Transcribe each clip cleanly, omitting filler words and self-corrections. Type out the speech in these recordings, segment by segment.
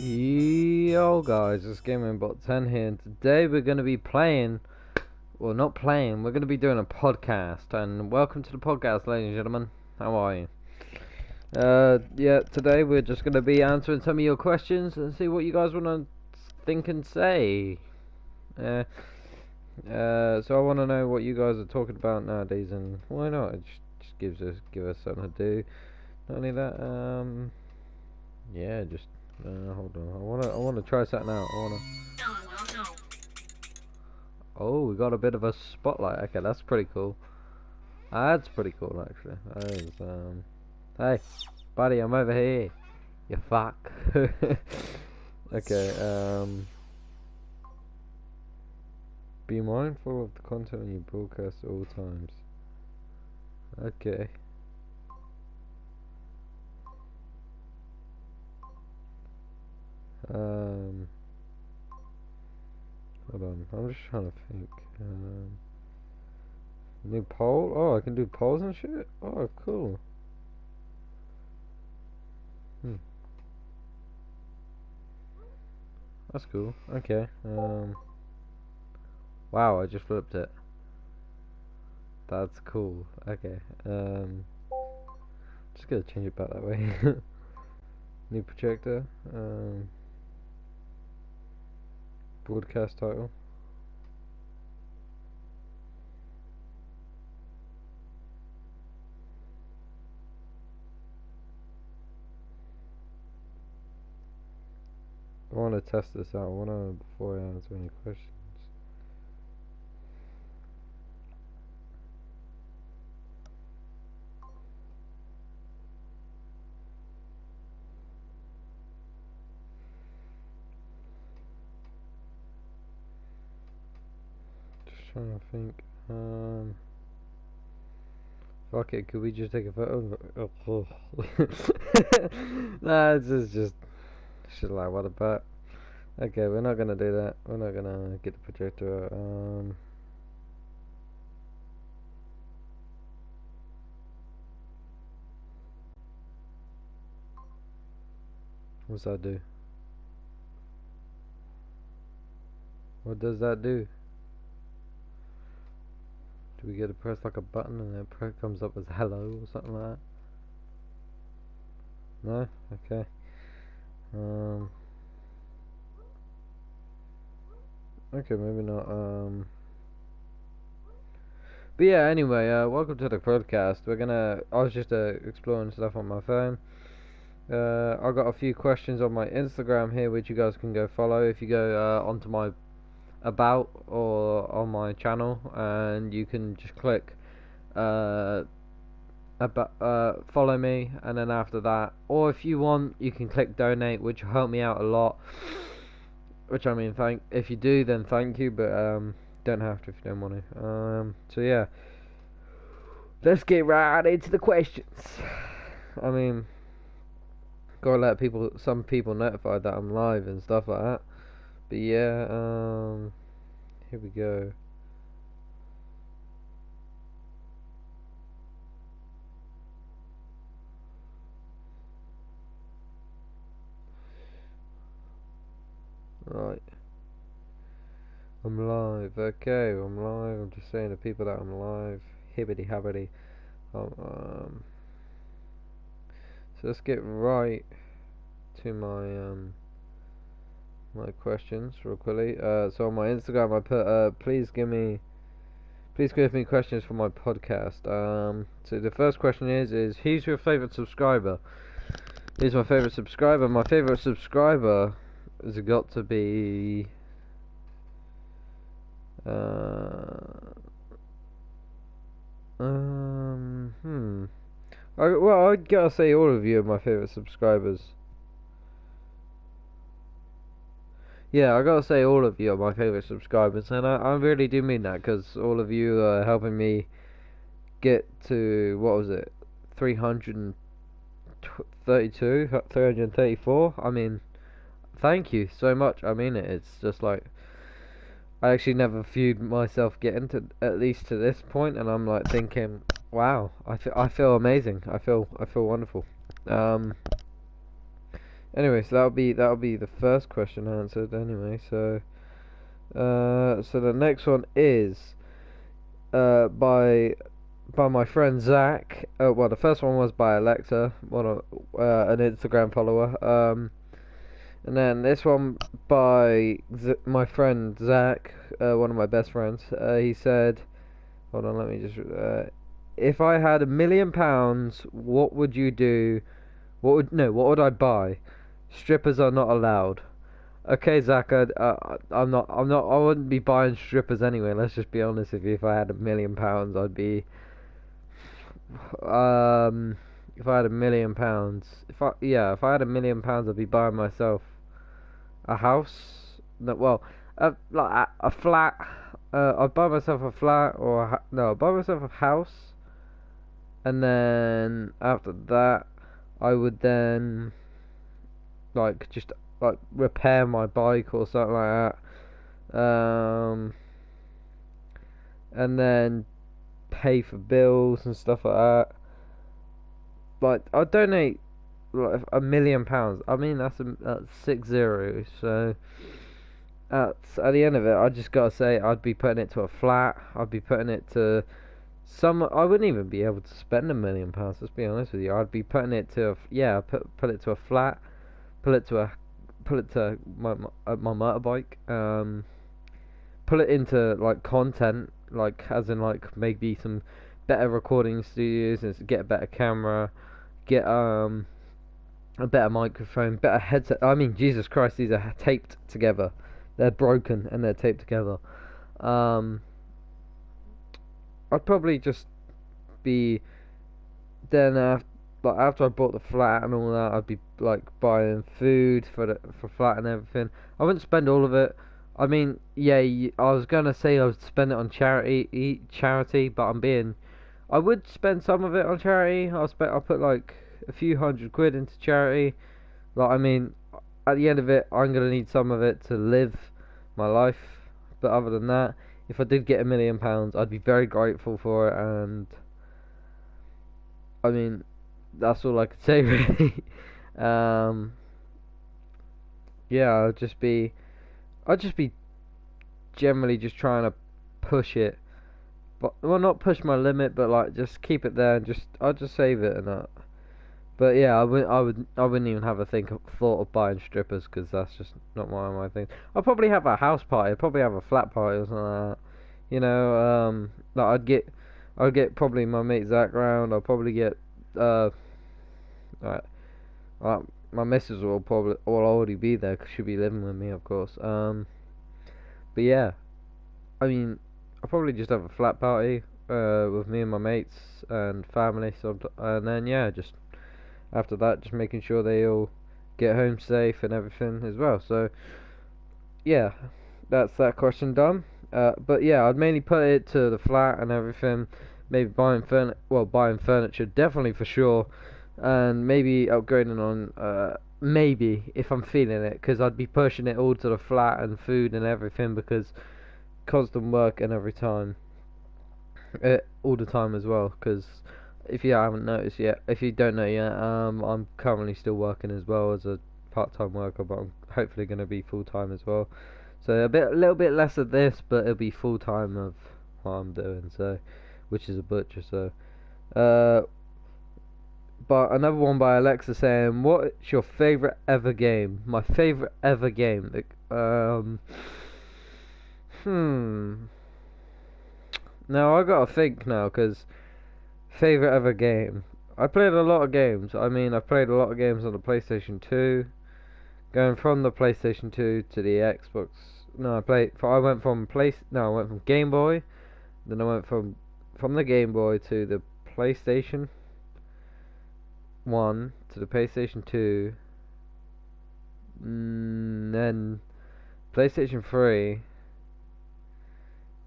Yo guys, it's GamingBot10 here, and today we're going to be playing, well not playing, we're going to be doing a podcast, and welcome to the podcast, ladies and gentlemen. How are you? Yeah, today we're just going to be answering some of your questions and see what you guys want to think and say. So I want to know what you guys are talking about nowadays, and why not? It just give us something to do. Not only that, yeah, just hold on. I wanna try something out. Oh, we got a bit of a spotlight. Okay, that's pretty cool. That's pretty cool, actually. That is, hey, buddy, I'm over here. You fuck. Okay. Be mindful of the content you broadcast at all times. Okay. Hold on, I'm just trying to think. New poll? Oh, I can do polls and shit? Oh, cool. That's cool. Okay. Wow, I just flipped it. That's cool. Okay. Just gonna change it back that way. New projector. Broadcast title. I want to test this out. I want to before I answer any questions. Just trying to think. Fuck it. Could we just take a photo? Oh. Nah, it's just shit like what about? Okay, we're not gonna do that. We're not gonna get the projector out. What's that do? What does that do? Do we get to press like a button and it comes up as hello or something like that? No? Okay. Okay, maybe not. But yeah, anyway, welcome to the podcast. I was just exploring stuff on my phone. I got a few questions on my Instagram here, which you guys can go follow if you go onto my about or on my channel, and you can just click about follow me, and then after that, or if you want, you can click donate, which will help me out a lot. Which I mean, if you do, then thank you, but don't have to if you don't want to. So yeah, let's get right into the questions. I mean, gotta let some people notified that I'm live and stuff like that. But yeah, here we go. Right. I'm live. Okay, I'm live. I'm just saying to people that I'm live. Hibbity habbity. So let's get right to my my questions real quickly. So on my Instagram I put please give me questions for my podcast. So the first question is who's your favourite subscriber? Who's my favourite subscriber? My favourite subscriber has got to be I'd gotta say all of you are my favourite subscribers. Yeah, I gotta say all of you are my favourite subscribers, and I really do mean that, because all of you are helping me get to, what was it, 332, 334, I mean, thank you so much, I mean it, it's just like, I actually never viewed myself getting to, at least to this point, and I'm like thinking, wow, I feel amazing, I feel wonderful, Anyway, so that'll be the first question answered. Anyway, so so the next one is by my friend Zach. Well, the first one was by Alexa, an Instagram follower. And then this one by my friend Zach, one of my best friends. He said, "Hold on, let me just. If I had £1 million, what would you do? What would I buy? Strippers are not allowed." Okay, Zach, I wouldn't be buying strippers anyway. Let's just be honest with you. If I had £1 million, I'd be, if I had £1 million, if I had £1 million, I'd be buying myself a house. No, well, like a flat. I'd buy myself a flat, no, I'd buy myself a house, and then after that, I would then just repair my bike or something like that. And then pay for bills and stuff like that. Like I'd donate like £1 million. I mean that's 6 zeros. So at the end of it, I just gotta say I'd be putting it to a flat. I'd be putting it to some. I wouldn't even be able to spend £1 million. Let's be honest with you. I'd be putting it to put it to a flat. Put it to my motorbike. Put it into like content, like as in like maybe some better recording studios and get a better camera, get a better microphone, better headset. I mean, Jesus Christ, these are taped together. They're broken and they're taped together. Um, I'd probably just be then after I bought the flat and all that, I'd be like buying food for flat and everything. I wouldn't spend all of it. I mean, yeah, I was gonna say I would spend it on charity, but I would spend some of it on charity. I'll put like a few £100 into charity. Like, I mean, at the end of it, I'm gonna need some of it to live my life. But other than that, if I did get £1 million, I'd be very grateful for it, and I mean, that's all I could say really. um, yeah, I'd just be generally just trying to push it, but well, not push my limit, but like just keep it there and I'd just save it and that. But yeah, I wouldn't even have a thought of buying strippers because that's just not one of my things. I'll probably have a house party. I'd probably have a flat party or something like that. You know, like I'd get probably my mate Zach round. I'll probably get right, my missus will already be there 'cause she'll be living with me, of course. But yeah, I mean, I'll probably just have a flat party with me and my mates and family. And then yeah, just after that, just making sure they all get home safe and everything as well. So yeah, that's that question done. But yeah, I'd mainly put it to the flat and everything. Maybe buying furniture, definitely for sure, and maybe upgrading on maybe if I'm feeling it, because I'd be pushing it all to the flat and food and everything because constant work and every time, all the time as well. Because if you haven't noticed yet, if you don't know yet, I'm currently still working as well as a part-time worker, but I'm hopefully going to be full-time as well. So a little bit less of this, but it'll be full-time of what I'm doing. So, which is a butcher. So, but another one by Alexa saying, "What's your favorite ever game?" My favorite ever game. Now I gotta think now, cause favorite ever game. I played a lot of games. I mean, I played a lot of games on the PlayStation 2. Going from the PlayStation 2 to the Xbox. No, I went from Game Boy. Then I went from the Game Boy to the PlayStation 1 to the PlayStation 2. Then PlayStation 3.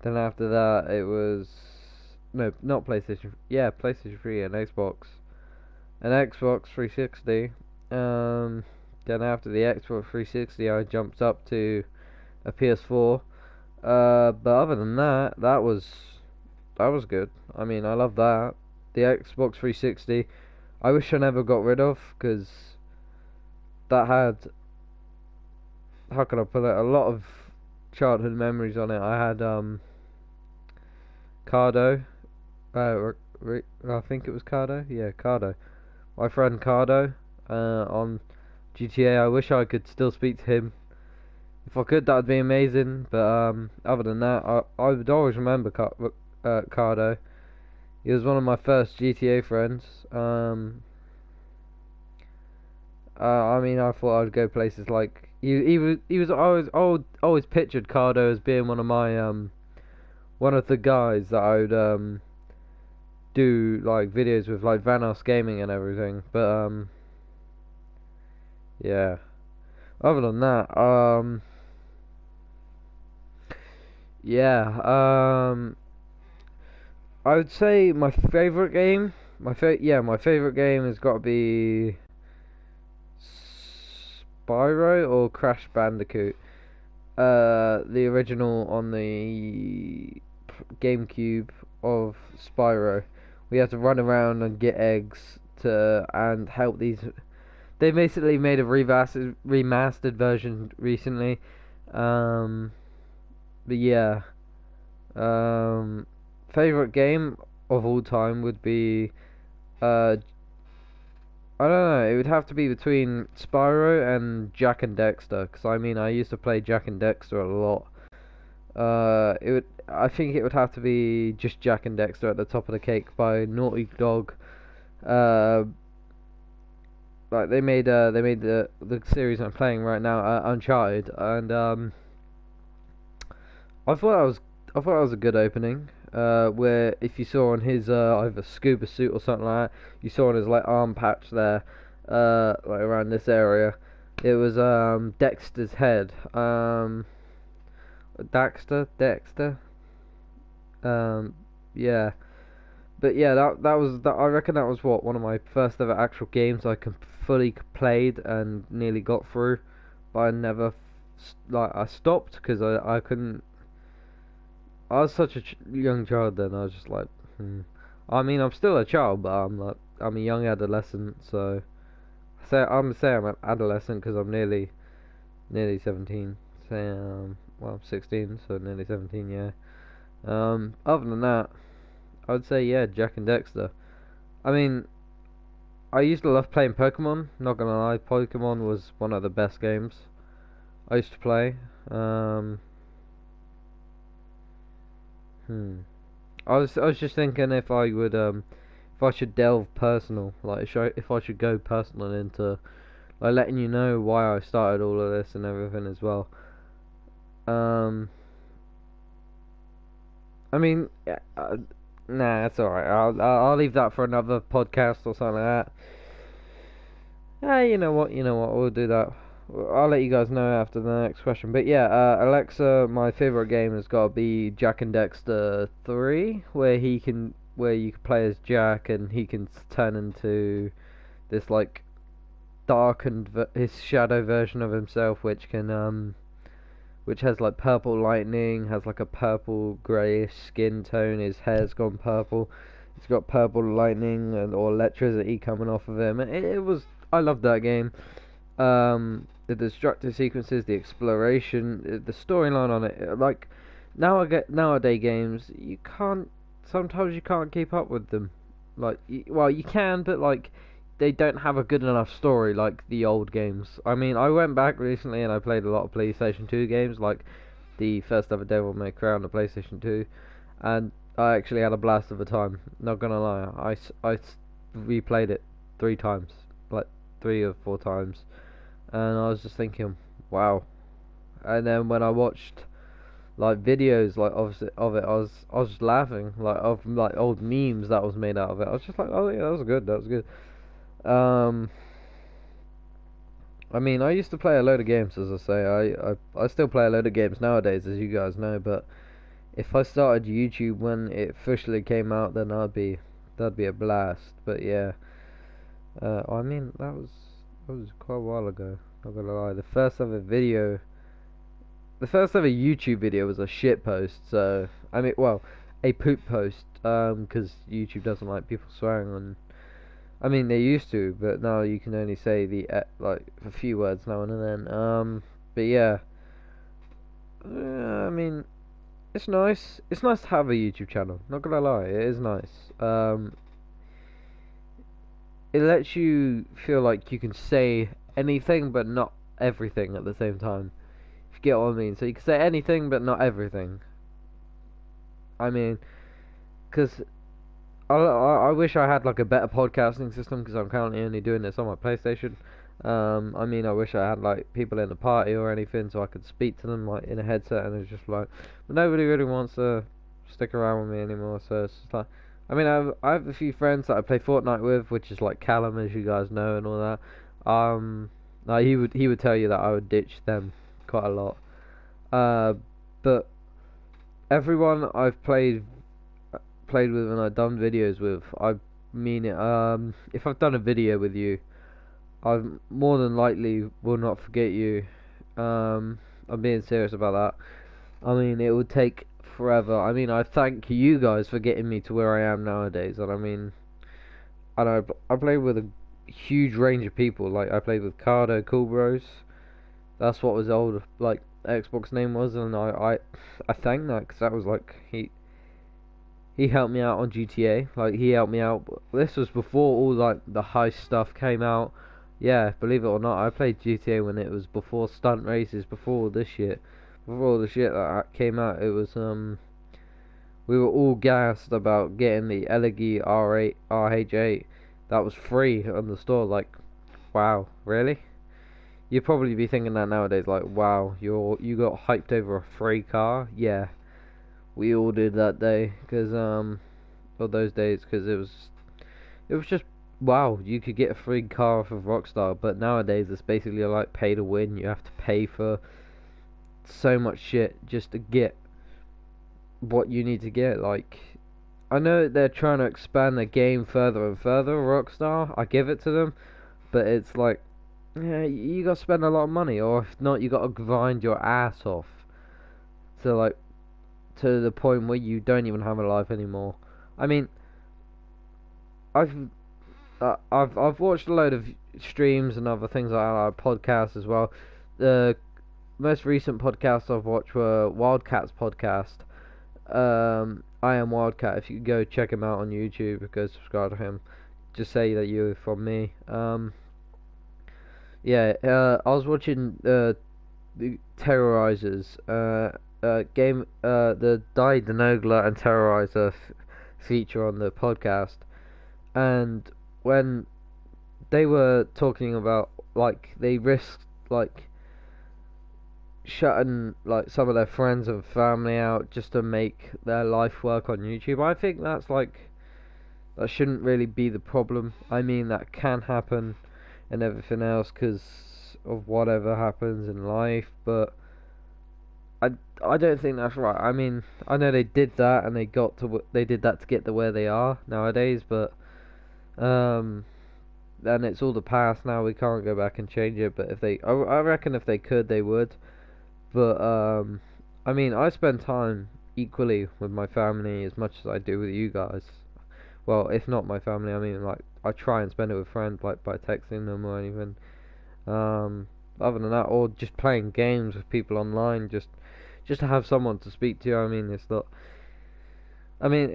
Then after that, it was not PlayStation. Yeah, PlayStation 3 and Xbox, and Xbox 360. Then after the Xbox 360, I jumped up to a PS4. But other than that, that was good. I mean, I love that. The Xbox 360, I wish I never got rid of, because that had, how can I put it, a lot of childhood memories on it. I had Cardo, I think it was Cardo, yeah, Cardo. My friend Cardo, on GTA. I wish I could still speak to him. If I could, that would be amazing. But other than that, I would always remember Cardo. He was one of my first GTA friends. I mean, I thought I'd go places like he was always pictured Cardo as being one of my one of the guys that I would do like videos with, like Vanos Gaming and everything. But yeah. Other than that, yeah, I would say my favorite game, my favorite game has got to be Spyro or Crash Bandicoot. The original on the GameCube of Spyro. We had to run around and get eggs to and help these. They basically made a remastered version recently. But yeah, favorite game of all time would be I don't know. It would have to be between Spyro and Jack and Dexter, because I mean I used to play Jack and Dexter a lot. It would. I think it would have to be just Jack and Dexter at the top of the cake by Naughty Dog. Uh, like they made the series I'm playing right now, Uncharted, and I thought that was a good opening. Where if you saw on his either scuba suit or something like that, you saw on his like arm patch there, like around this area, it was Dexter's head. Dexter. Yeah. But yeah, that was that. I reckon that was what one of my first ever actual games I fully played and nearly got through, but I never I stopped because I couldn't. I was such a young child then. I was just like, I mean, I'm still a child, but I'm a young adolescent. So, I'm an adolescent because I'm nearly 17. Say, well, I'm 16, so nearly 17. Yeah. Other than that, I would say yeah, Jack and Dexter. I mean, I used to love playing Pokemon. Not gonna lie, Pokemon was one of the best games I used to play. Hmm. I was just thinking if I would if I should delve personal, like if I should go personal into like letting you know why I started all of this and everything as well. Um, I mean, yeah, nah, that's alright. I'll leave that for another podcast or something like that. You know what? You know what? We'll do that. I'll let you guys know after the next question. But yeah, Alexa, my favorite game has got to be Jack and Dexter 3, where you can play as Jack and he can turn into this like darkened his shadow version of himself, which has like purple lightning, has like a purple greyish skin tone. His hair's gone purple. He's got purple lightning or electricity coming off of him. It was. I loved that game. The destructive sequences, the exploration, the storyline on it. Like nowadays games, you can't. Sometimes you can't keep up with them. Like, well, you can, but like they don't have a good enough story like the old games. I mean, I went back recently and I played a lot of PlayStation 2 games, like the first ever Devil May Cry on the PlayStation 2, and I actually had a blast of a time. Not gonna lie, I replayed it 3 times, like 3 or 4 times, and I was just thinking, wow. And then when I watched like videos like of it, I was just laughing like of like old memes that was made out of it. I was just like, oh yeah, that was good, that was good. Um, I mean, I used to play a load of games, as I say. I still play a load of games nowadays, as you guys know. But if I started YouTube when it officially came out, then that'd be a blast. But yeah, I mean that was quite a while ago. Not gonna lie, the first ever YouTube video was a shit post. So I mean, well, a poop post. 'Cause YouTube doesn't like people swearing I mean, they used to, but now you can only say the like a few words now and then. But yeah, I mean, it's nice. It's nice to have a YouTube channel. Not gonna lie, it is nice. It lets you feel like you can say anything, but not everything at the same time. If you get what I mean. So you can say anything, but not everything. I mean, because I wish I had like a better podcasting system because I'm currently only doing this on my PlayStation. I mean, I wish I had like people in the party or anything so I could speak to them like in a headset, and it's just like, but nobody really wants to stick around with me anymore. So it's just like, I mean, I have a few friends that I play Fortnite with, which is like Callum, as you guys know, and all that. Like he would tell you that I would ditch them quite a lot. But everyone I've played with and I've done videos with, I mean it. If I've done a video with you, I more than likely will not forget you. I'm being serious about that. I mean, it would take forever. I mean, I thank you guys for getting me to where I am nowadays. And I mean, I played with a huge range of people. Like I played with Cardo, Cool Bros. That's what his old like Xbox name was, and I thank that because that was like he helped me out on GTA. Like he helped me out. This was before all like the heist stuff came out. Yeah, believe it or not, I played GTA when it was before stunt races, before all this shit, before all the shit that came out. It was we were all gassed about getting the Eleggy R8 RH8 that was free on the store. Like, wow, really? You'd probably be thinking that nowadays. Like, wow, you got hyped over a free car? Yeah, we all did that day, or those days, because it was just wow. You could get a free car off of Rockstar, but nowadays it's basically like pay to win. You have to pay for so much shit just to get what you need to get. Like, I know they're trying to expand the game further and further. Rockstar, I give it to them, but it's like, yeah, you got to spend a lot of money, or if not, you got to grind your ass off to like to the point where you don't even have a life anymore. I mean, I've I've watched a load of streams and other things like podcasts as well. The most recent podcasts I've watched were Wildcat's podcast. I am Wildcat. If you could go check him out on YouTube, go subscribe to him. Just say that you're from me. Yeah. I was watching the Terrorizers. Game. The Die Denogler and Terrorizer feature on the podcast, and when they were talking about like they risked like shutting like some of their friends and family out just to make their life work on YouTube. I think that's like that shouldn't really be the problem. I mean that can happen and everything else because of whatever happens in life, but I don't think that's right. I mean, I know they did that and they did that to get to where they are nowadays, but then it's all the past now. We can't go back and change it. But if I reckon if they could, they would. But I mean, I spend time equally with my family as much as I do with you guys. Well, if not my family, I mean, like I try and spend it with friends, like by texting them or anything. Other than that, or just playing games with people online, just to have someone to speak to. I mean, it's not. I mean,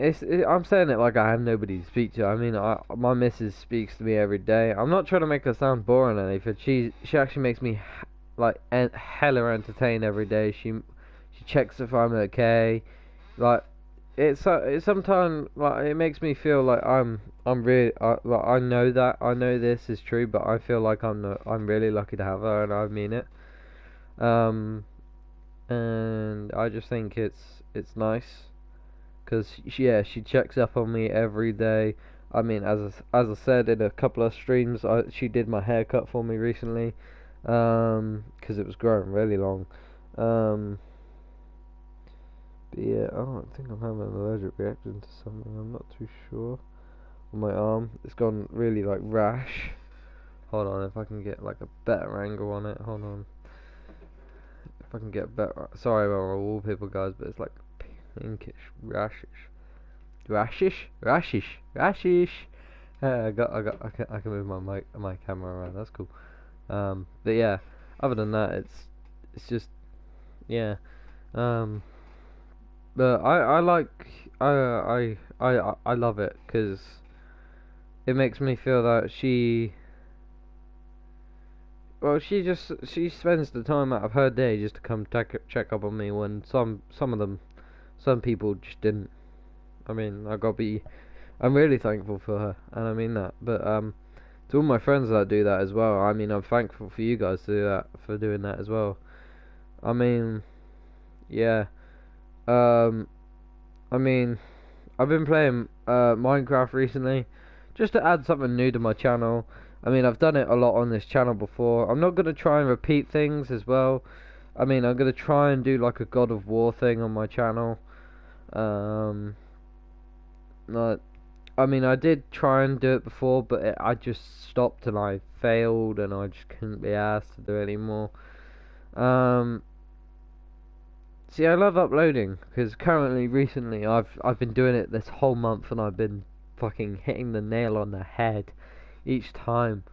I'm saying it like I have nobody to speak to. I mean, my missus speaks to me every day. I'm not trying to make her sound boring or anything. She actually makes me like hella entertained every day. She checks if I'm okay. Like it's sometimes like it makes me feel like I'm really like I know this is true, but I feel like I'm really lucky to have her, and I mean it. Um, and I just think it's nice. Cause she checks up on me every day. I mean, as I said in a couple of streams, she did my haircut for me recently, 'cause it was growing really long. Um, but yeah, I don't think I'm having an allergic reaction to something. I'm not too sure. On my arm, it's gone really like rash. Hold on, if I can get like a better angle on it. Hold on, if I can get better. Sorry about my wallpaper, guys, but it's like pinkish, rashish. Rashish? Rashish. Rashish. Yeah, I can move my camera around. That's cool. But yeah, other than that, it's just yeah. Um, but I like I love it because it makes me feel that she spends the time out of her day just to come check up on me when some people just didn't. I mean, I'm really thankful for her, and I mean that. But to all my friends that do that as well, I mean, I'm thankful for you guys to do that, for doing that as well. I mean, yeah. Um, I mean, I've been playing Minecraft recently, just to add something new to my channel. I mean, I've done it a lot on this channel before. I'm not gonna try and repeat things as well. I mean, I'm gonna try and do like a God of War thing on my channel. Um, like, I mean, I did try and do it before, but I just stopped and I failed, and I just couldn't be asked to do it anymore. Um, See, I love uploading because recently, I've been doing it this whole month, and I've been fucking hitting the nail on the head each time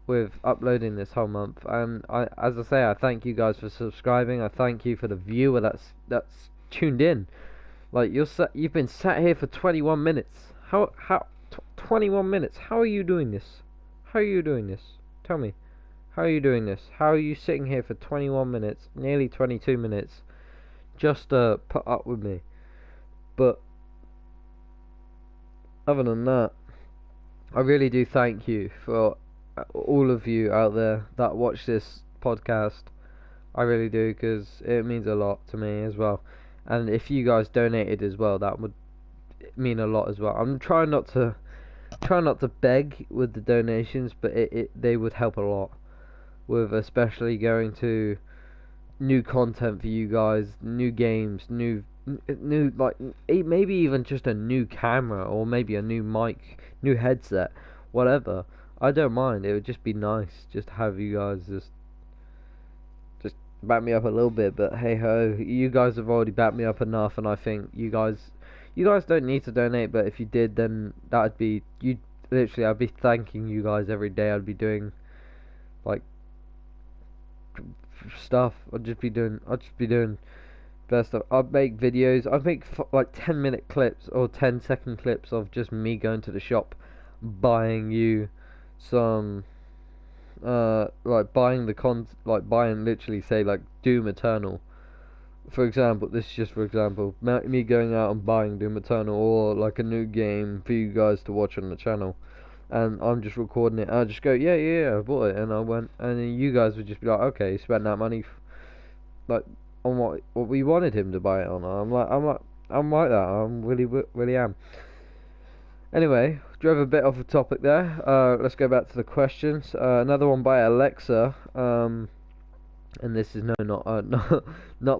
with uploading this whole month. And as I say, I thank you guys for subscribing. I thank you for the viewer that's tuned in. Like you've been sat here for 21 minutes. 21 minutes? How are you doing this? How are you doing this? Tell me. How are you doing this? How are you sitting here for 21 minutes, nearly 22 minutes, just to put up with me? But other than that, I really do thank you for all of you out there that watch this podcast. I really do, because it means a lot to me as well. And if you guys donated as well, that would mean a lot as well. I'm trying not to beg with the donations, but they would help a lot with, especially going to new content for you guys, new games, new like maybe even just a new camera, or maybe a new mic, new headset, whatever. I don't mind. It would just be nice just to have you guys just back me up a little bit. But hey ho, you guys have already backed me up enough, and I think you guys don't need to donate. But if you did, then that'd be you. Literally, I'd be thanking you guys every day. I'd be doing like stuff. I'd just be doing best stuff. I'd make videos. I'd make like 10-minute clips or 10-second clips of just me going to the shop, buying you some, like buying like buying, literally say, like Doom Eternal. For example, this is just for example, me going out and buying Doom Eternal, or like a new game for you guys to watch on the channel, and I'm just recording it. I just go, yeah, I bought it, and I went, and then you guys would just be like, okay, you spent that money, like, on what we wanted him to buy it on. I'm like that. I'm really am. Anyway, drove a bit off the topic there. Let's go back to the questions. Another one by Alexa. And this is not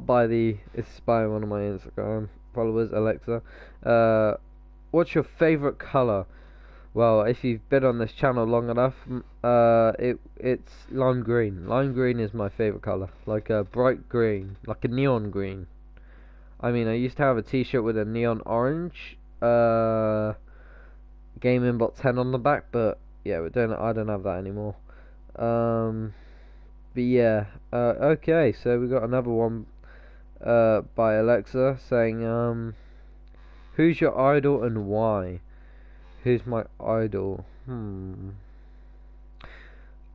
by it's by one of my Instagram followers, Alexa. What's your favorite color? Well, if you've been on this channel long enough, it's lime green. Lime green is my favorite color, like a bright green, like a neon green. I mean, I used to have a T-shirt with a neon orange, Gaming Bot 10 on the back, but yeah, I don't have that anymore. But yeah, okay, so we got another one by Alexa saying, who's your idol and why? Who's my idol?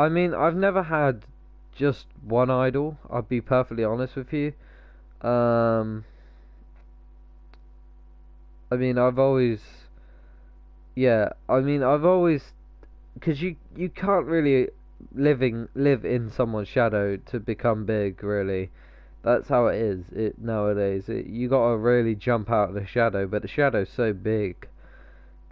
I mean, I've never had just one idol. I'll be perfectly honest with you. I mean, I've always, because you can't really live in someone's shadow to become big, really. That's how it is. Nowadays, you gotta really jump out of the shadow, but the shadow's so big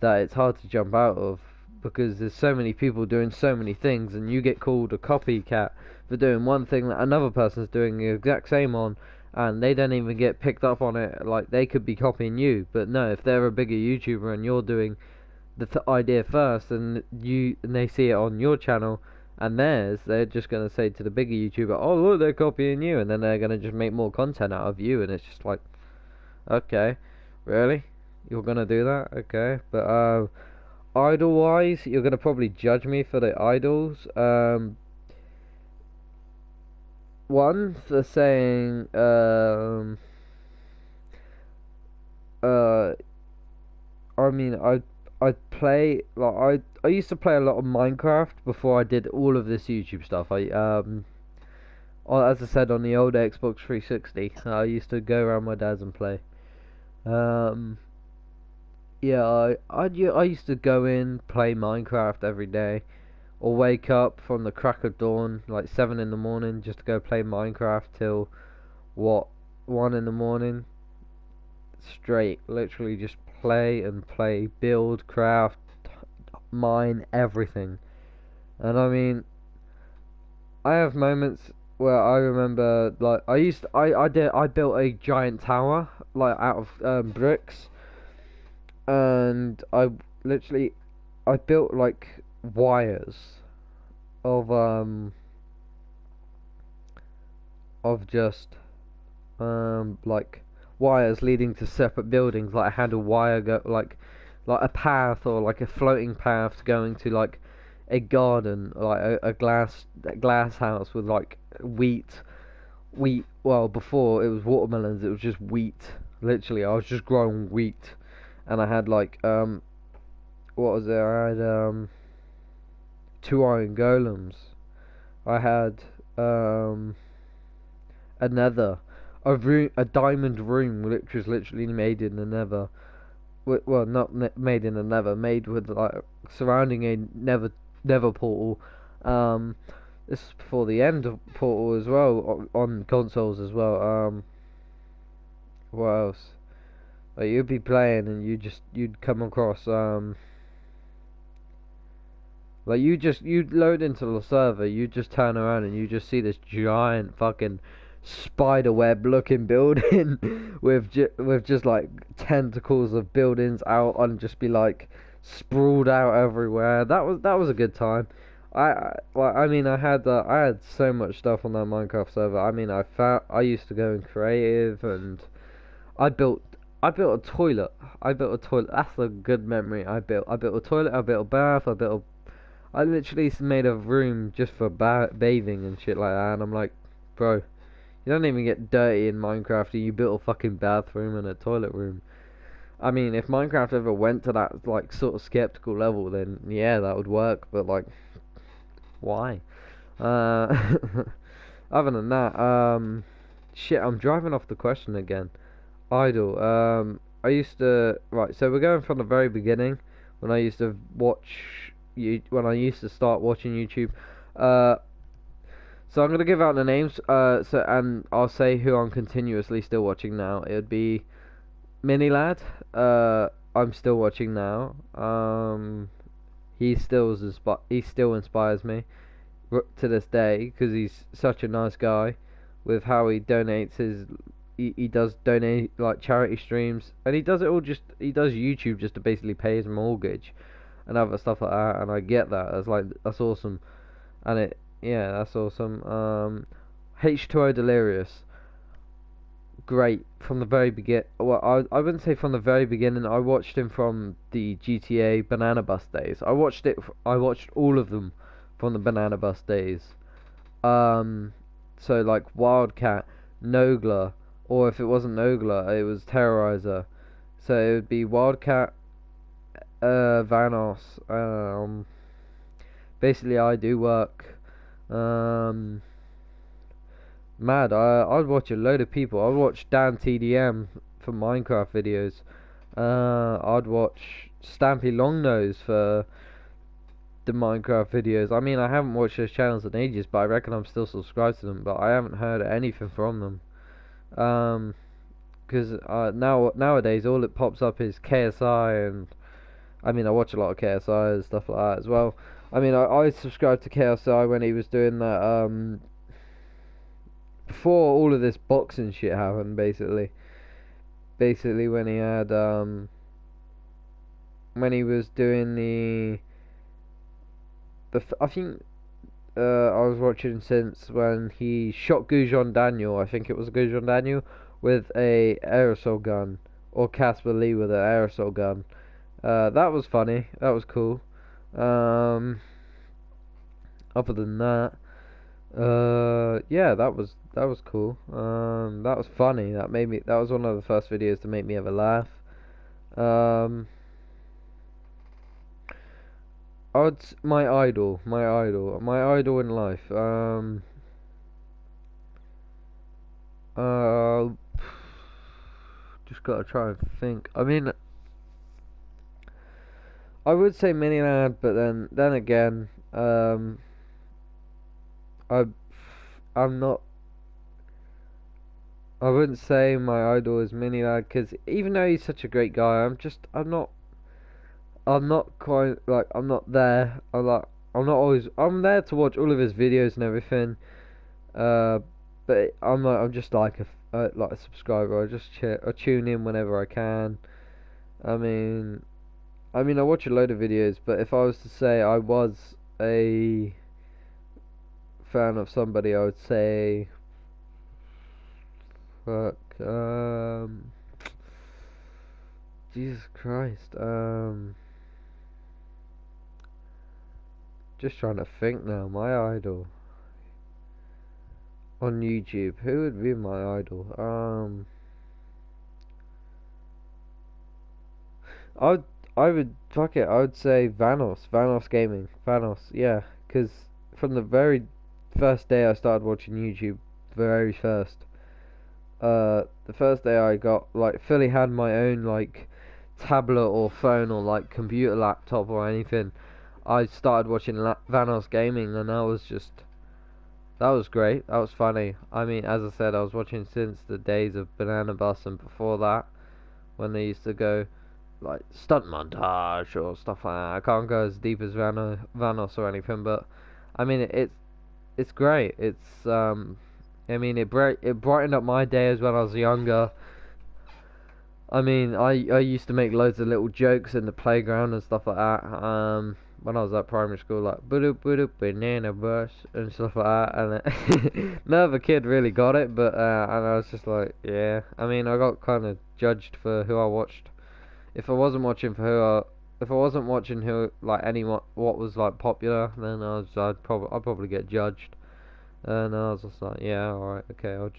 that it's hard to jump out of, because there's so many people doing so many things, and you get called a copycat for doing one thing that another person's doing the exact same on, and they don't even get picked up on it. Like, they could be copying you, but no, if they're a bigger YouTuber and you're doing the idea first, and they see it on your channel and theirs, they're just gonna say to the bigger YouTuber, "Oh look, they're copying you," and then they're gonna just make more content out of you, and it's just like, okay, really? You're gonna do that? Okay. But idol wise, you're gonna probably judge me for the idols. One for saying uh I mean I play like I used to play a lot of Minecraft before I did all of this YouTube stuff. As I said, on the old Xbox 360, I used to go around my dad's and play. Um yeah, I used to go in, play Minecraft every day, or wake up from the crack of dawn, like 7 in the morning, just to go play Minecraft till what, 1 in the morning, straight. Literally just play and play, build, craft, mine, everything. And I mean, I have moments where I remember, like, I built a giant tower, like, out of bricks, and literally, I built, like, wires of, just, like, wires leading to separate buildings. Like, I had a wire like a path, or like a floating path going to, like, a garden, like a glass house with, like, wheat. Well, before it was watermelons, it was just wheat. Literally, I was just growing wheat, and I had, like, what was it? I had 2 iron golems. I had a nether, a diamond room, which was literally made in the nether. Well, not made in the nether, made with, like, surrounding a nether portal. This is before the end of portal as well, on consoles as well. What else? Like, you'd be playing and you'd come across like, you'd load into the server, you just turn around and you just see this giant fucking spider web looking building with just, like, tentacles of buildings out, and just be, like, sprawled out everywhere. That was a good time. I mean, I had so much stuff on that Minecraft server. I mean, I used to go in creative, and I built I built a toilet. I built a toilet. That's a good memory. I built a toilet. I built a bath. I literally made a room just for bathing and shit like that. And I'm like, bro, you don't even get dirty in Minecraft, and you built a fucking bathroom and a toilet room. I mean, if Minecraft ever went to that, like, sort of skeptical level, then yeah, that would work. But, like, why? Uh, other than that, shit, I'm driving off the question again. Idol. I used to, right. So we're going from the very beginning, when I used to when I used to start watching YouTube. So I'm gonna give out the names. And I'll say who I'm continuously still watching now. It would be Mini Lad. I'm still watching now. He still inspires me to this day, because he's such a nice guy with how he donates his. He does donate, like, charity streams, and he does YouTube just to basically pay his mortgage and other stuff like that. And I get that. That's awesome. And that's awesome. H2O Delirious, great from the very begin. Well, I wouldn't say from the very beginning. I watched him from the GTA Banana Bus days. I watched all of them from the Banana Bus days. So, like, Wildcat, Nogla, or if it wasn't Nogla, it was Terrorizer. So it would be Wildcat, Vanos. Basically, I do work. Mad. I'd watch a load of people. I'd watch Dan TDM for Minecraft videos. I'd watch Stampy Longnose for the Minecraft videos. I mean, I haven't watched those channels in ages, but I reckon I'm still subscribed to them. But I haven't heard anything from them. Because nowadays all it pops up is KSI, and I mean, I watch a lot of KSI and stuff like that as well. I mean, I subscribed to KSI when he was doing that, before all of this boxing shit happened, basically when he had, when he was doing I think, I was watching since when he shot Gujon Daniel. I think it was Gujon Daniel with a aerosol gun, or Casper Lee with an aerosol gun. That was funny. That was cool. Um, Other than that, yeah, that was cool. That was funny. That was one of the first videos to make me ever laugh. Um, my idol in life. Uh, just gotta try and think. I mean, I would say Mini Lad, but then again, I, I'm not. I wouldn't say my idol is Mini Lad because even though he's such a great guy, I'm not quite like I'm not there. I'm not always. I'm there to watch all of his videos and everything. Uh, but I'm just like a subscriber. I tune in whenever I can. I mean, I watch a load of videos, but if I was to say I was a fan of somebody, I would say, fuck, Jesus Christ, just trying to think now. My idol on YouTube, who would be my idol? I would, I would, fuck it, I would say Vanos Gaming, yeah, because from the very first day I started watching YouTube, very first, the first day I got, like, fully had my own, like, tablet or phone or, like, computer laptop or anything, I started watching Vanos Gaming, and that was great, that was funny. I mean, as I said, I was watching since the days of Banana Bus and before that, when they used to go like stunt montage or stuff like that. I can't go as deep as Vanos or anything, but I mean it's great. I mean it brightened up my days when I was younger. I mean I used to make loads of little jokes in the playground and stuff like that. When I was at primary school, like boop boop banana bus and stuff like that, and no other kid really got it, but and I was just like, yeah. I mean, I got kind of judged for who I watched. If I wasn't watching for if I wasn't watching who like anyone what was like popular, then I'd probably get judged. And I was just like, yeah, alright, okay, I'll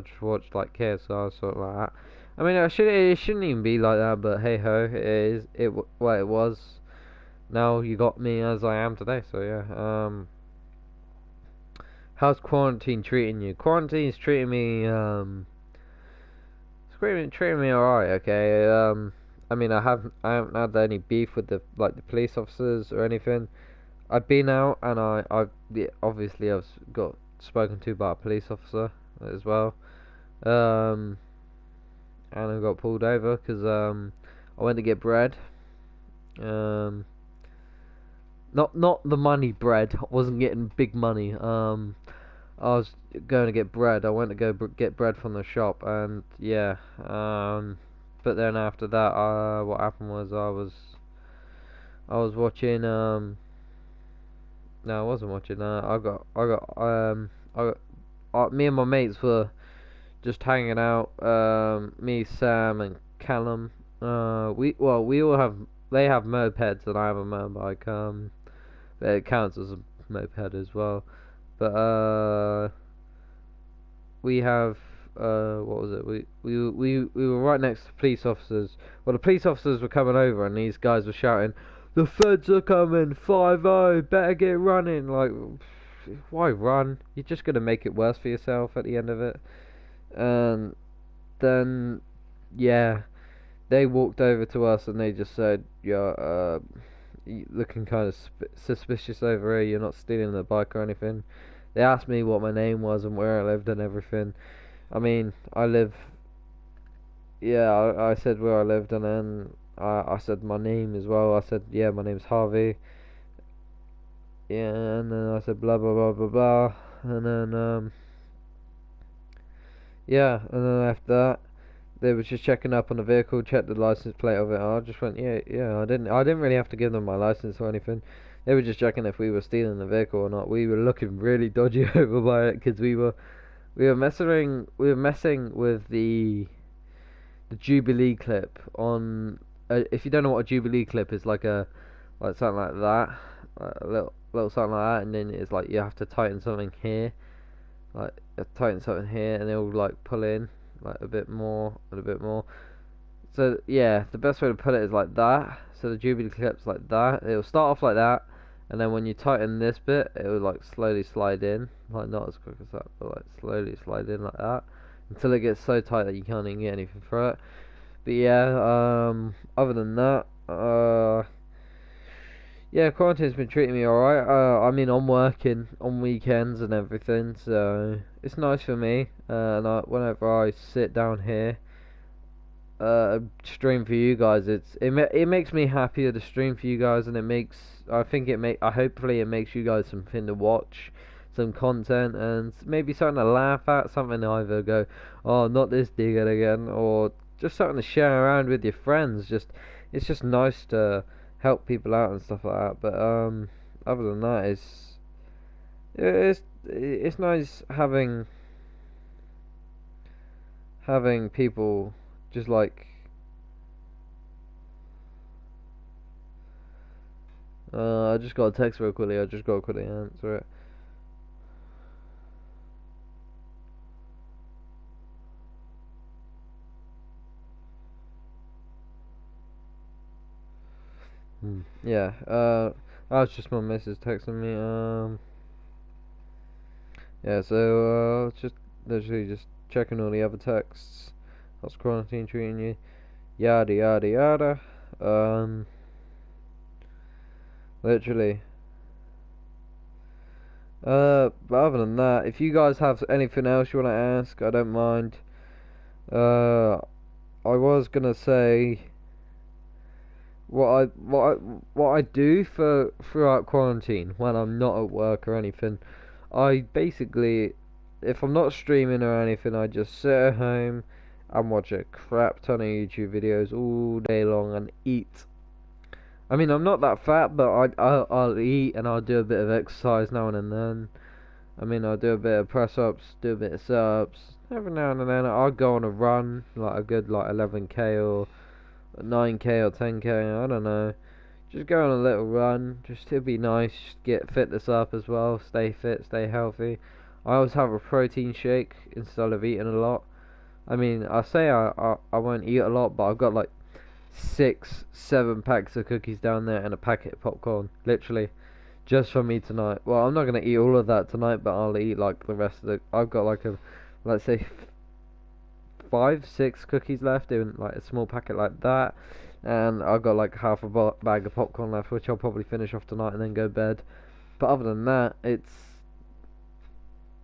just watch like KSR sort of like that. I mean, it shouldn't even be like that, but hey ho, it is what it was. Now you got me as I am today, so yeah. How's quarantine treating you? Quarantine's treating me alright, okay. I mean, I haven't had any beef with the police officers or anything. I've been out and obviously I've got spoken to by a police officer as well. Um, and I got pulled over because I went to get bread. Um, not the money bread. I wasn't getting big money. I was going to get bread. I went to go get bread from the shop, and yeah. But then after that, what happened was I was watching. No, I wasn't watching. Me and my mates were just hanging out. Me, Sam, and Callum. We all have. They have mopeds, and I have a motorbike. It counts as a moped as well. But we have what was it? We were right next to police officers. Well, the police officers were coming over, and these guys were shouting, "The feds are coming! 5-0! Better get running!" Like, why run? You're just gonna make it worse for yourself at the end of it. And then, yeah, they walked over to us, and they just said, "Yeah, you looking kind of suspicious over here. You're not stealing the bike or anything." They asked me what my name was and where I lived and everything. I mean, yeah, I said where I lived, and then I said my name as well. I said, yeah, my name's Harvey. Yeah, and then I said blah blah blah blah blah, and then yeah, and then after that, they were just checking up on the vehicle, checked the license plate of it. I just went, yeah, yeah. I didn't really have to give them my license or anything. They were just checking if we were stealing the vehicle or not. We were looking really dodgy over by it because we were messing with the Jubilee clip on if you don't know what a Jubilee clip is, like something like that, like a little something like that, and then it's like you have to tighten something here, like tighten something here, and it'll like pull in like a bit more and a bit more. So yeah, the best way to put it is like that. So the Jubilee clip's like that. It'll start off like that, and then when you tighten this bit, it will like slowly slide in, like not as quick as that, but like slowly slide in like that until it gets so tight that you can't even get anything through it. But yeah, other than that, yeah, quarantine's been treating me alright. I mean, I'm working on weekends and everything, so it's nice for me. And whenever I sit down here, stream for you guys, it makes me happier to stream for you guys, and hopefully it makes you guys something to watch, some content, and maybe something to laugh at, something to either go, oh, not this digger again, or just something to share around with your friends. It's just nice to help people out and stuff like that. But other than that, it's nice having people just like I just got a text real quickly. I just got to quickly answer it. Yeah. That was just my missus texting me. Yeah. So just literally just checking all the other texts. How's quarantine treating you? Yada yada yada. Literally. But other than that, if you guys have anything else you want to ask, I don't mind. I was gonna say what I do for throughout quarantine when I'm not at work or anything. I basically, if I'm not streaming or anything, I just sit at home and watch a crap ton of YouTube videos all day long and eat. I mean, I'm not that fat, but I'll eat and I'll do a bit of exercise now and then. I mean, I'll do a bit of press ups, do a bit of sit ups. Every now and then I'll go on a run, like a good like 11k or 9k or 10k, I don't know. Just go on a little run, just to be nice, get fitness up as well, stay fit, stay healthy. I always have a protein shake instead of eating a lot. I mean, I say I won't eat a lot, but I've got like 6, 7 packs of cookies down there and a packet of popcorn, literally, just for me tonight. Well, I'm not gonna eat all of that tonight, but I'll eat like the rest of the. I've got like let's say 5, 6 cookies left in like a small packet like that, and I've got like half a bag of popcorn left, which I'll probably finish off tonight and then go to bed. But other than that, it's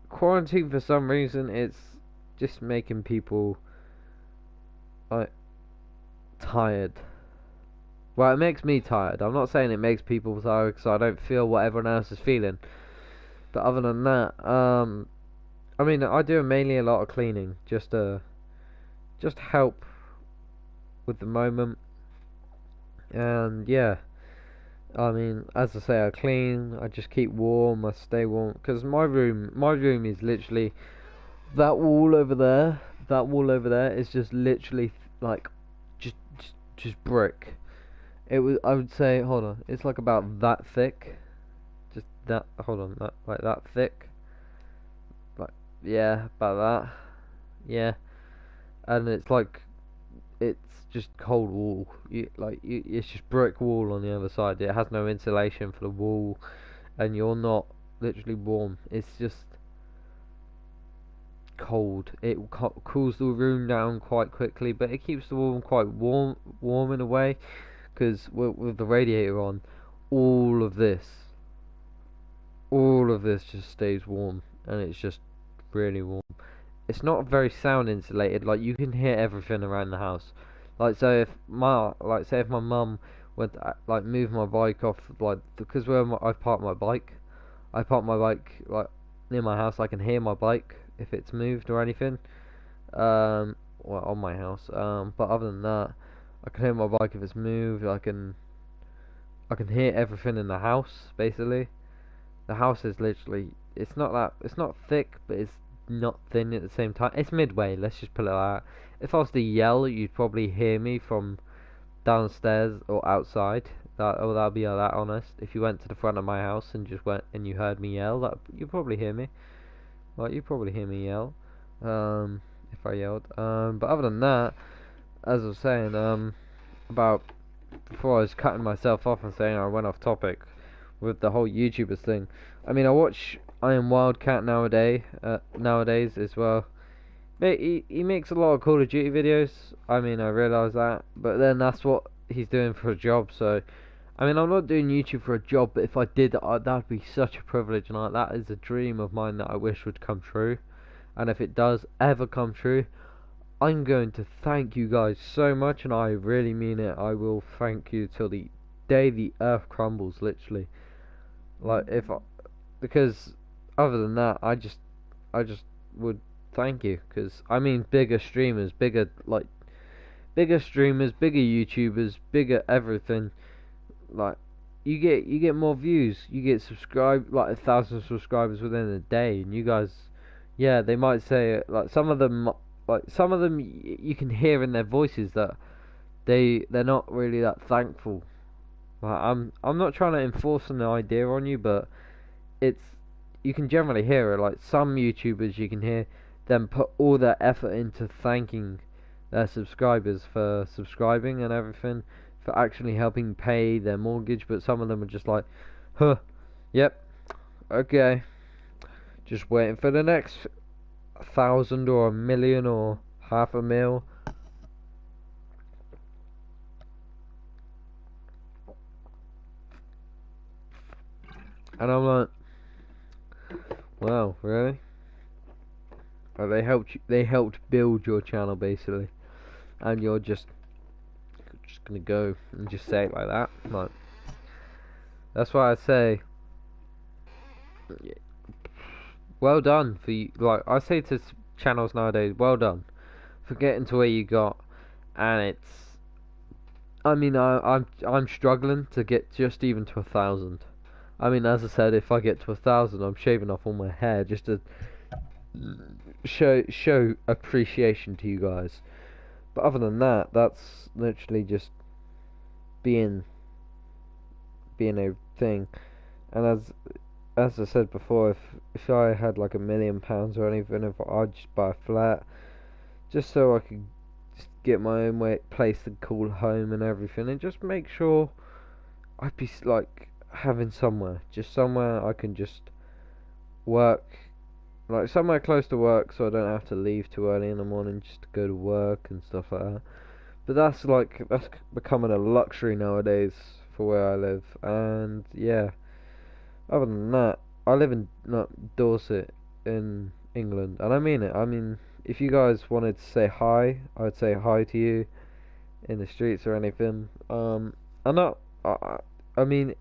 quarantine for some reason. It's just making people like tired. Well, it makes me tired. I'm not saying it makes people tired because I don't feel what everyone else is feeling. But other than that, I mean, I do mainly a lot of cleaning, just help with the moment. And yeah, I mean, as I say, I clean, I just keep warm, I stay warm, because my room is literally that wall over there. That wall over there is just literally like just brick. I would say, hold on, it's like about that thick. Just that, hold on, like that thick. Like, yeah, about that. Yeah. And it's just cold wall. It's just brick wall on the other side. It has no insulation for the wall, and you're not literally warm. It's just cold. It cools the room down quite quickly, but it keeps the room quite warm in a way, because with the radiator on, all of this, just stays warm, and it's just really warm. It's not very sound insulated. Like, you can hear everything around the house. Like, so say if my mum went to, like, move my bike off, like, because I park my bike, like near my house. I can hear my bike if it's moved or anything. Well, on my house. But other than that, I can hear my bike if it's moved. I can hear everything in the house, basically. The house is literally, it's not thick, but it's not thin at the same time. It's midway, let's just put it like that. If I was to yell, you'd probably hear me from downstairs or outside. That'll be that honest. If you went to the front of my house and just went and you heard me yell, that you'd probably hear me. Like you'd probably hear me yell, if I yelled. But other than that, as I was saying, about before I was cutting myself off and saying I went off topic with the whole YouTubers thing. I mean, I watch I Am Wildcat nowadays as well. But he makes a lot of Call of Duty videos. I mean, I realise that, but then that's what he's doing for a job. So, I mean, I'm not doing YouTube for a job, but if I did, that'd be such a privilege, and that is a dream of mine that I wish would come true. And if it does ever come true, I'm going to thank you guys so much, and I really mean it. I will thank you till the day the earth crumbles, literally. Like because other than that, I just would thank you, because I mean, bigger streamers, bigger streamers, bigger YouTubers, bigger everything. Like you get more views, you get 1,000 subscribers within a day, and you guys, yeah, they might say like some of them you can hear in their voices that they're not really that thankful. Like, I'm not trying to enforce an idea on you, but it's you can generally hear it. Like some YouTubers, you can hear them put all their effort into thanking their subscribers for subscribing and everything, for actually helping pay their mortgage. But some of them are just like, huh, yep, okay, just waiting for the next 1,000 or 1,000,000 or 500,000. And I'm like, wow, really? Like they helped build your channel basically, and you're just gonna go and just say it like that. Like, that's why I say, well done for you. Like I say to channels nowadays, well done for getting to where you got. And it's, I mean, I'm struggling to get just even to 1,000. I mean, as I said, if I get to 1,000, I'm shaving off all my hair just to show appreciation to you guys. But other than that, that's literally just being a thing. And as I said before, if I had like £1,000,000 or anything, if I'd just buy a flat, just so I could just get my own place to call home and everything, and just make sure I'd be like having just somewhere I can just work, like somewhere close to work, so I don't have to leave too early in the morning just to go to work and stuff like that. But that's becoming a luxury nowadays for where I live. And yeah, other than that, I live in Dorset in England, and I mean it. I mean, if you guys wanted to say hi, I'd say hi to you in the streets or anything. I'm not. I mean,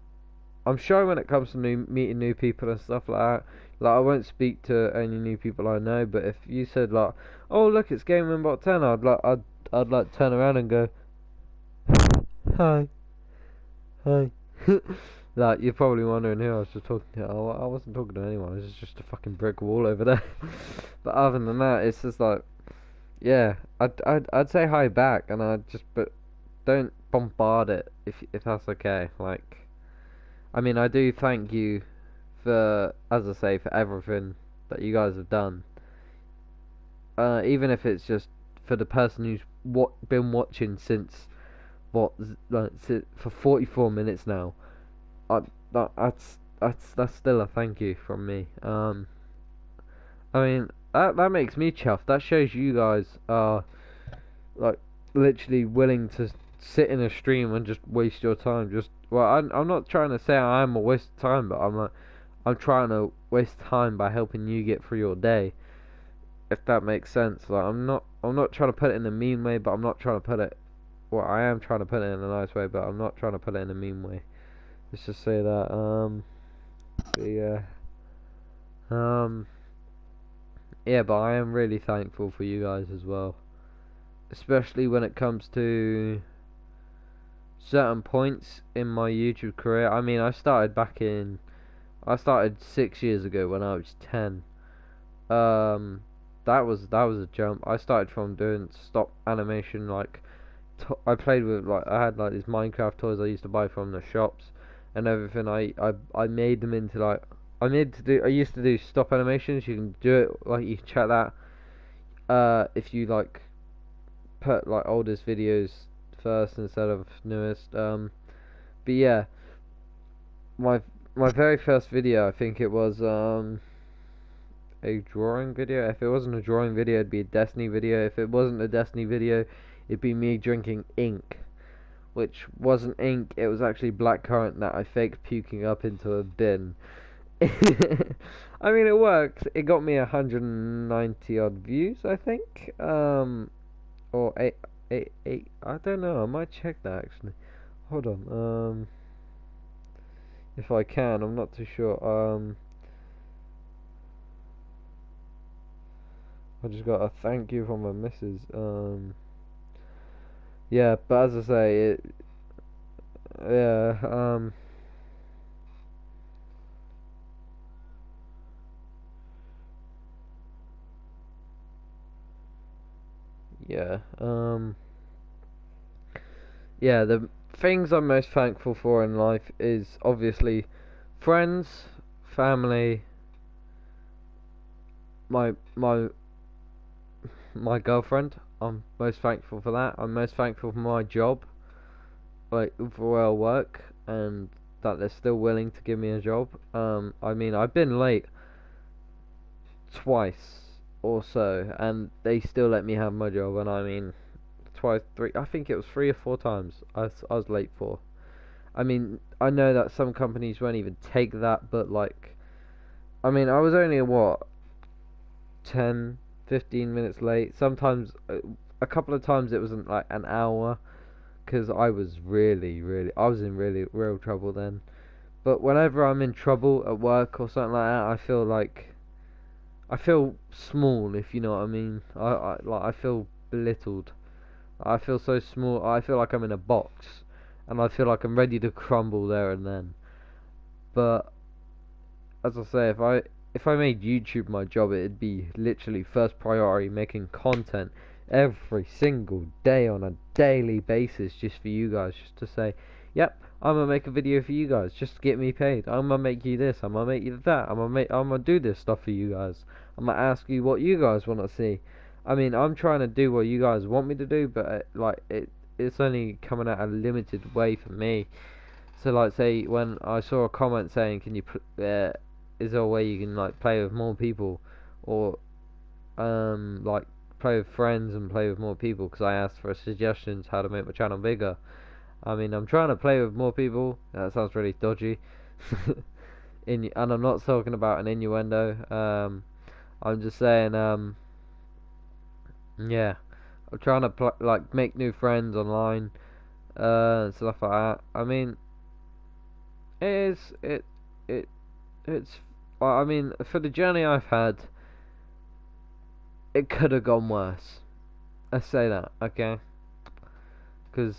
I'm shy when it comes to meeting new people and stuff like that. Like, I won't speak to any new people I know. But if you said like, "Oh, look, it's Gaming Bot 10," I'd like turn around and go, "Hi, hi." Like, you're probably wondering who I was just talking to. Oh, I wasn't talking to anyone. It was just a fucking brick wall over there. But other than that, it's just like, yeah, I'd say hi back, and but don't bombard it if that's okay. Like, I mean, I do thank you for, as I say, for everything that you guys have done. Even if it's just for the person who's been watching since for 44 minutes now. That's still a thank you from me. I mean, that makes me chuffed. That shows you guys are like literally willing to sit in a stream and just waste your time. I'm not trying to say I'm a waste of time, but I'm trying to waste time by helping you get through your day. If that makes sense. Like, I'm not trying to put it in a mean way, but I'm not trying to put it. Well, I am trying to put it in a nice way, but I'm not trying to put it in a mean way. Let's just say that. But yeah. Yeah, but I am really thankful for you guys as well, especially when it comes to certain points in my YouTube career. I mean, I started 6 years ago when I was 10. That was a jump. I started from doing stop animation like I played with, like, I had like these Minecraft toys I used to buy from the shops and everything. I made them into like I used to do stop animations. You can do it, like, you can check that if you like put like oldest videos first instead of newest. But yeah, my my very first video, I think it was a drawing video. If it wasn't a drawing video, it'd be a Destiny video. If it wasn't a Destiny video, it'd be me drinking ink, which wasn't ink. It was actually blackcurrant that I faked puking up into a bin. I mean, it worked. It got me 190 odd views, I think. Or eight. I don't know. I might check that actually. Hold on. If I can, I'm not too sure. I just got a thank you from my missus. Yeah, but as I say, yeah, yeah, yeah. The things I'm most thankful for in life is obviously friends, family, my my my girlfriend. I'm most thankful for that. I'm most thankful for my job, like for where I work, and that they're still willing to give me a job. I mean, I've been late twice or so, and they still let me have my job. And I mean, twice, three. I think it was 3 or 4 times I was late for. I mean, I know that some companies won't even take that, but like, I mean, I was only what 10, 15 minutes late. Sometimes, a couple of times it wasn't like an hour, because I was I was in really real trouble then. But whenever I'm in trouble at work or something like that, I feel small, if you know what I mean. I feel belittled. I feel so small. I feel like I'm in a box, and I feel like I'm ready to crumble there and then. But as I say, if I made YouTube my job, it'd be literally first priority making content every single day on a daily basis just for you guys, just to say, yep, I'm gonna make a video for you guys just to get me paid. I'm gonna make you this, I'm gonna make you that, I'm gonna do this stuff for you guys. I'm gonna ask you what you guys want to see. I mean, I'm trying to do what you guys want me to do, but it's only coming out a limited way for me. So like, say when I saw a comment saying, can you is there a way you can like play with more people, or like play with friends and play with more people? Because I asked for suggestions how to make my channel bigger. I mean, I'm trying to play with more people. That sounds really dodgy. And I'm not talking about an innuendo. I'm just saying, yeah, I'm trying to like make new friends online, and stuff like that. I mean, it is it it's. I mean, for the journey I've had, it could have gone worse. I say that, okay? Because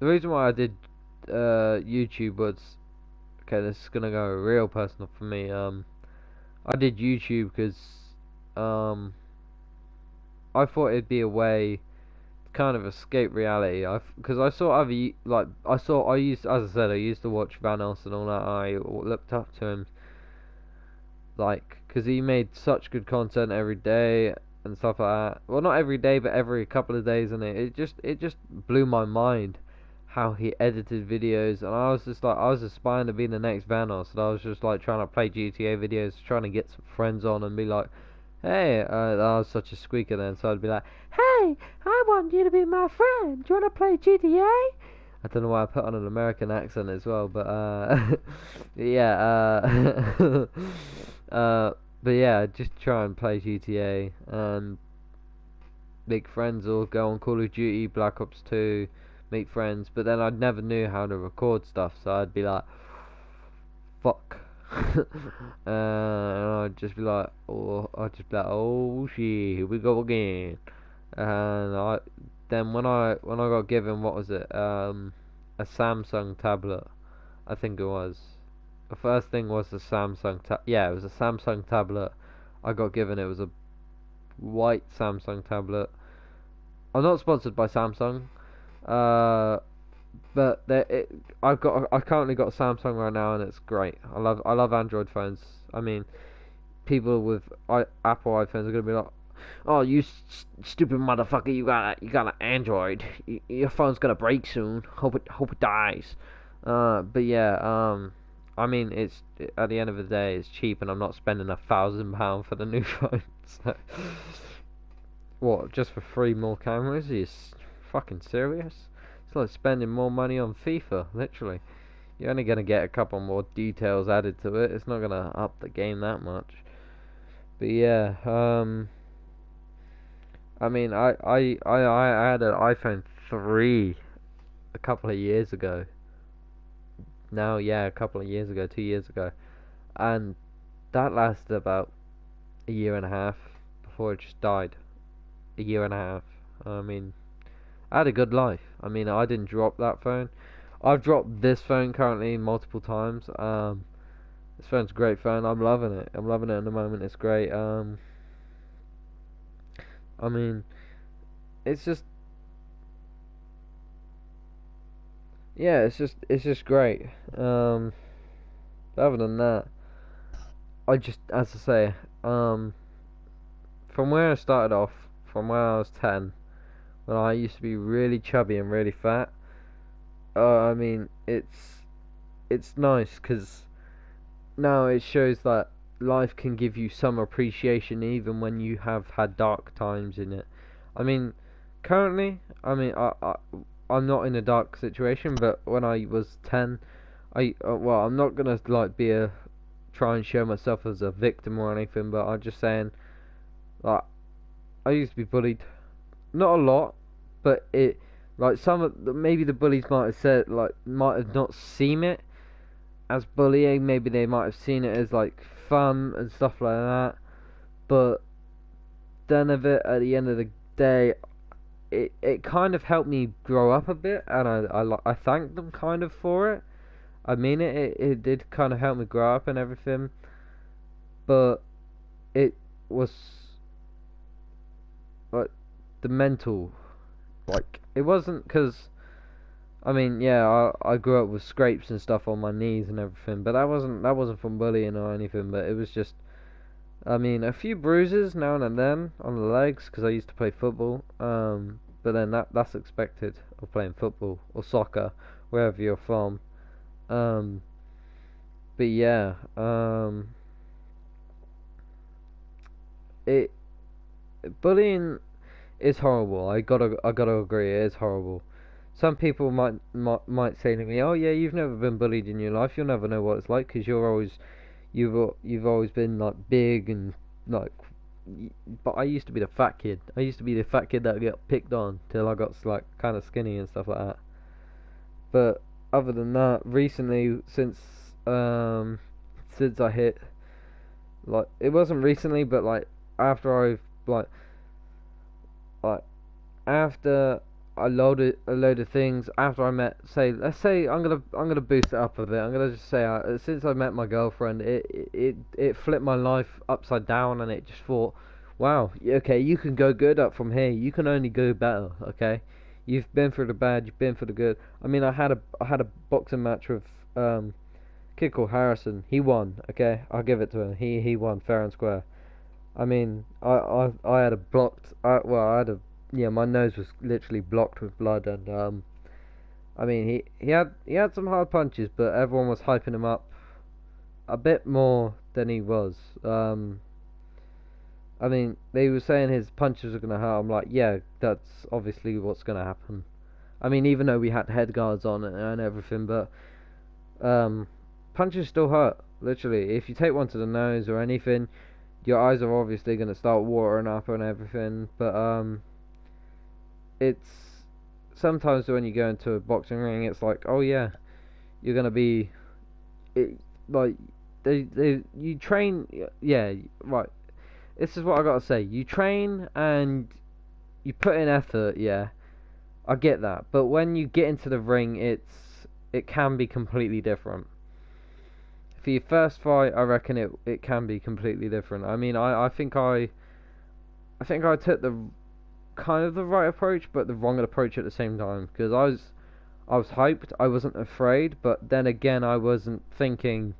the reason why I did YouTube was, okay, this is gonna go real personal for me. I did YouTube because I thought it'd be a way to kind of escape reality. Because I saw other like I used, as I said, I used to watch Vanos and all that. I looked up to him, like, because he made such good content every day and stuff like that. Well, not every day, but every couple of days, and it just blew my mind how he edited videos. And I was just like, I was aspiring to be the next Vanos, and I was just like trying to play GTA videos, trying to get some friends on and be like, hey, I was such a squeaker then, so I'd be like, hey, I want you to be my friend. Do you want to play GTA? I don't know why I put on an American accent as well, but yeah, but yeah, just try and play GTA and make friends, or go on Call of Duty, Black Ops 2, make friends. But then I never knew how to record stuff, so I'd be like, fuck. And I'd just be like, oh shit, here we go again. And then when I got given, what was it, a Samsung tablet, I think it was. The first thing was the yeah, it was a Samsung tablet I got given. It was a white Samsung tablet. I'm not sponsored by Samsung, But I currently got a Samsung right now, and it's great. I love Android phones. I mean, people with Apple iPhones are gonna be like, "Oh, you stupid motherfucker! You got an Android. Your phone's gonna break soon. Hope it dies." But yeah, I mean, it's at the end of the day, it's cheap, and I'm not spending £1,000 for the new phone. So, what? Just for 3 more cameras? Are you fucking serious? It's like spending more money on FIFA, literally. You're only gonna get a couple more details added to it. It's not gonna up the game that much. But yeah, I mean, I had an iPhone 3 a couple of years ago. Now, yeah, a couple of years ago, 2 years ago, and that lasted about a year and a half before it just died. A year and a half. I mean, I had a good life. I mean, I didn't drop that phone. I've dropped this phone currently multiple times. This phone's a great phone. I'm loving it. I'm loving it at the moment. It's great. I mean, it's just, yeah, it's just great. Other than that, as I say, from where I started off, from when I was 10, when I used to be really chubby and really fat. I mean, it's nice because now it shows that life can give you some appreciation even when you have had dark times in it. I mean, currently, I'm not in a dark situation, but when I was 10, well, I'm not gonna like try and show myself as a victim or anything, but I'm just saying, like, I used to be bullied, not a lot, but like maybe the bullies might have said, like, might have not seen it as bullying. Maybe they might have seen it as like fun and stuff like that. But then at the end of the day, it kind of helped me grow up a bit, and I thank them kind of for it. I mean it did kind of help me grow up and everything, but it was like the mental, like it wasn't because I mean, yeah, I grew up with scrapes and stuff on my knees and everything, but that wasn't from bullying or anything. But it was just, I mean, a few bruises now and then on the legs because I used to play football. But then that's expected of playing football or soccer, wherever you're from. Um, but yeah, it bullying is horrible. I gotta agree, it is horrible. Some people might say to me, "Oh yeah, you've never been bullied in your life. You'll never know what it's like because you've always been like big and like." But I used to be the fat kid. I used to be the fat kid that got picked on till I got like kind of skinny and stuff like that. But other than that, recently since I hit, like, it wasn't recently, but like after I've like after I loaded a load of things, after I met, let's say I'm gonna boost it up a bit. I'm gonna just say, since I met my girlfriend, it flipped my life upside down, and it just thought, wow, okay, you can go good up from here. You can only go better. Okay, you've been through the bad, you've been through the good. I mean, I had a boxing match with kid called Harrison. He won. Okay, I'll give it to him. He won fair and square. I mean, I had a blocked. I had a, yeah, my nose was literally blocked with blood, and I mean, he had some hard punches, but everyone was hyping him up a bit more than he was. I mean, they were saying his punches were gonna hurt. I'm like, yeah, that's obviously what's gonna happen. I mean, even though we had head guards on and everything, but um, punches still hurt. Literally, if you take one to the nose or anything, your eyes are obviously gonna start watering up and everything. But it's sometimes when you go into a boxing ring, it's like, oh yeah, you're gonna be, it, like, you train, yeah, right. This is what I gotta say. You train and you put in effort, yeah. I get that, but when you get into the ring, it can be completely different. For your first fight, I reckon it can be completely different. I mean, I think I took the kind of the right approach, but the wrong approach at the same time. Because I was hyped. I wasn't afraid, but then again, I wasn't thinking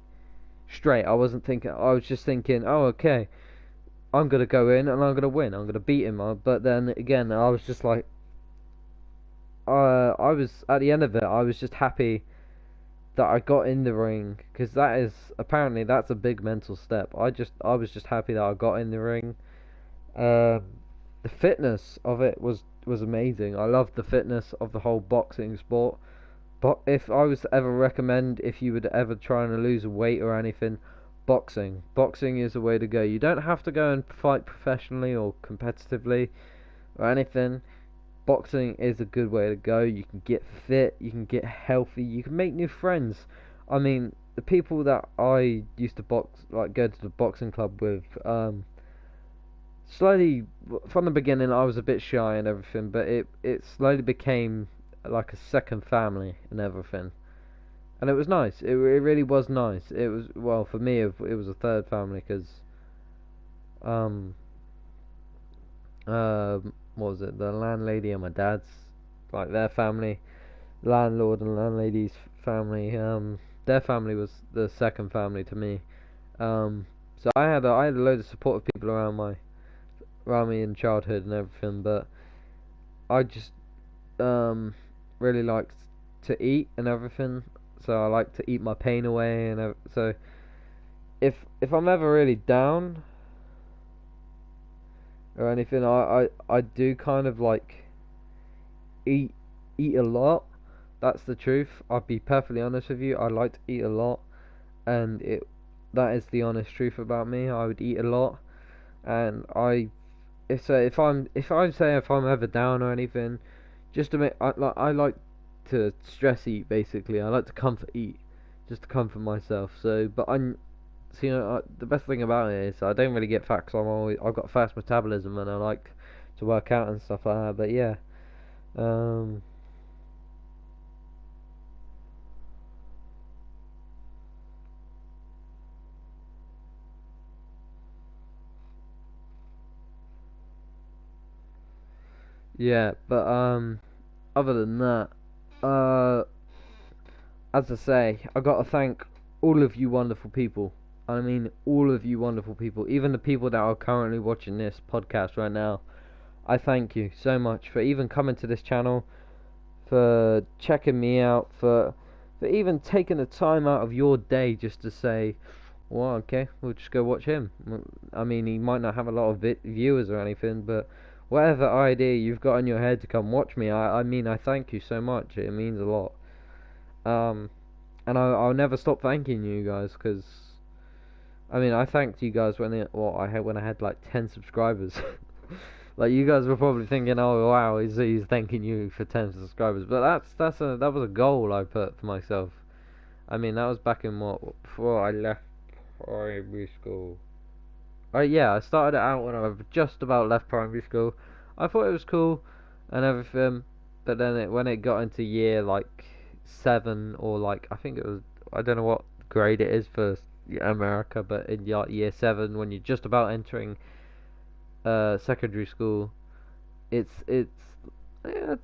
straight. I wasn't thinking. I was just thinking, oh, okay, I'm gonna go in and I'm gonna win. I'm gonna beat him. But then again, I was just like, I was at the end of it. I was just happy that I got in the ring, because that is apparently that's a big mental step. I was just happy that I got in the ring. The fitness of it was amazing. I loved the fitness of the whole boxing sport. But if I was to ever recommend, if you would ever try and lose weight or anything, boxing. Boxing is the way to go. You don't have to go and fight professionally or competitively or anything. Boxing is a good way to go. You can get fit, you can get healthy, you can make new friends. I mean, the people that I used to box, like go to the boxing club with, slowly, from the beginning, I was a bit shy and everything, but it slowly became like a second family and everything. And it was nice. It really was nice. It was, well, for me, it was a third family, because um what was it? The landlady and my dad's, like, their family, landlord and landlady's family. Their family was the second family to me. So I had a load of supportive people around me in childhood and everything, but I just really liked to eat and everything. So I like to eat my pain away, and so if I'm ever really down or anything, I do kind of like eat eat a lot. That's the truth. I'll be perfectly honest with you. I like to eat a lot, and it that is the honest truth about me. I would eat a lot, and if I'm ever down or anything, just to make I like to stress eat, basically. I like to comfort eat, just to comfort myself. So you know, the best thing about it is I don't really get fat, 'cause I've got fast metabolism, and I like to work out and stuff like that. But yeah, um, yeah. But other than that, uh, as I say, I gotta thank all of you wonderful people. I mean, all of you wonderful people, even the people that are currently watching this podcast right now. I thank you so much for even coming to this channel, for checking me out, for even taking the time out of your day just to say, well, okay, we'll just go watch him. I mean, he might not have a lot of viewers or anything, but whatever idea you've got in your head to come watch me, I mean, I thank you so much. It means a lot. Um, and I'll never stop thanking you guys, because I mean, I thanked you guys when I had like 10 subscribers. Like, you guys were probably thinking, oh wow, he's thanking you for 10 subscribers, but that was a goal I put for myself. I mean, that was back in before I left primary school. Yeah, I started it out when I just about left primary school. I thought it was cool and everything, but then when it got into year like 7, or like, I think it was, I don't know what grade it is for America, but in year 7, when you're just about entering secondary school, it's yeah,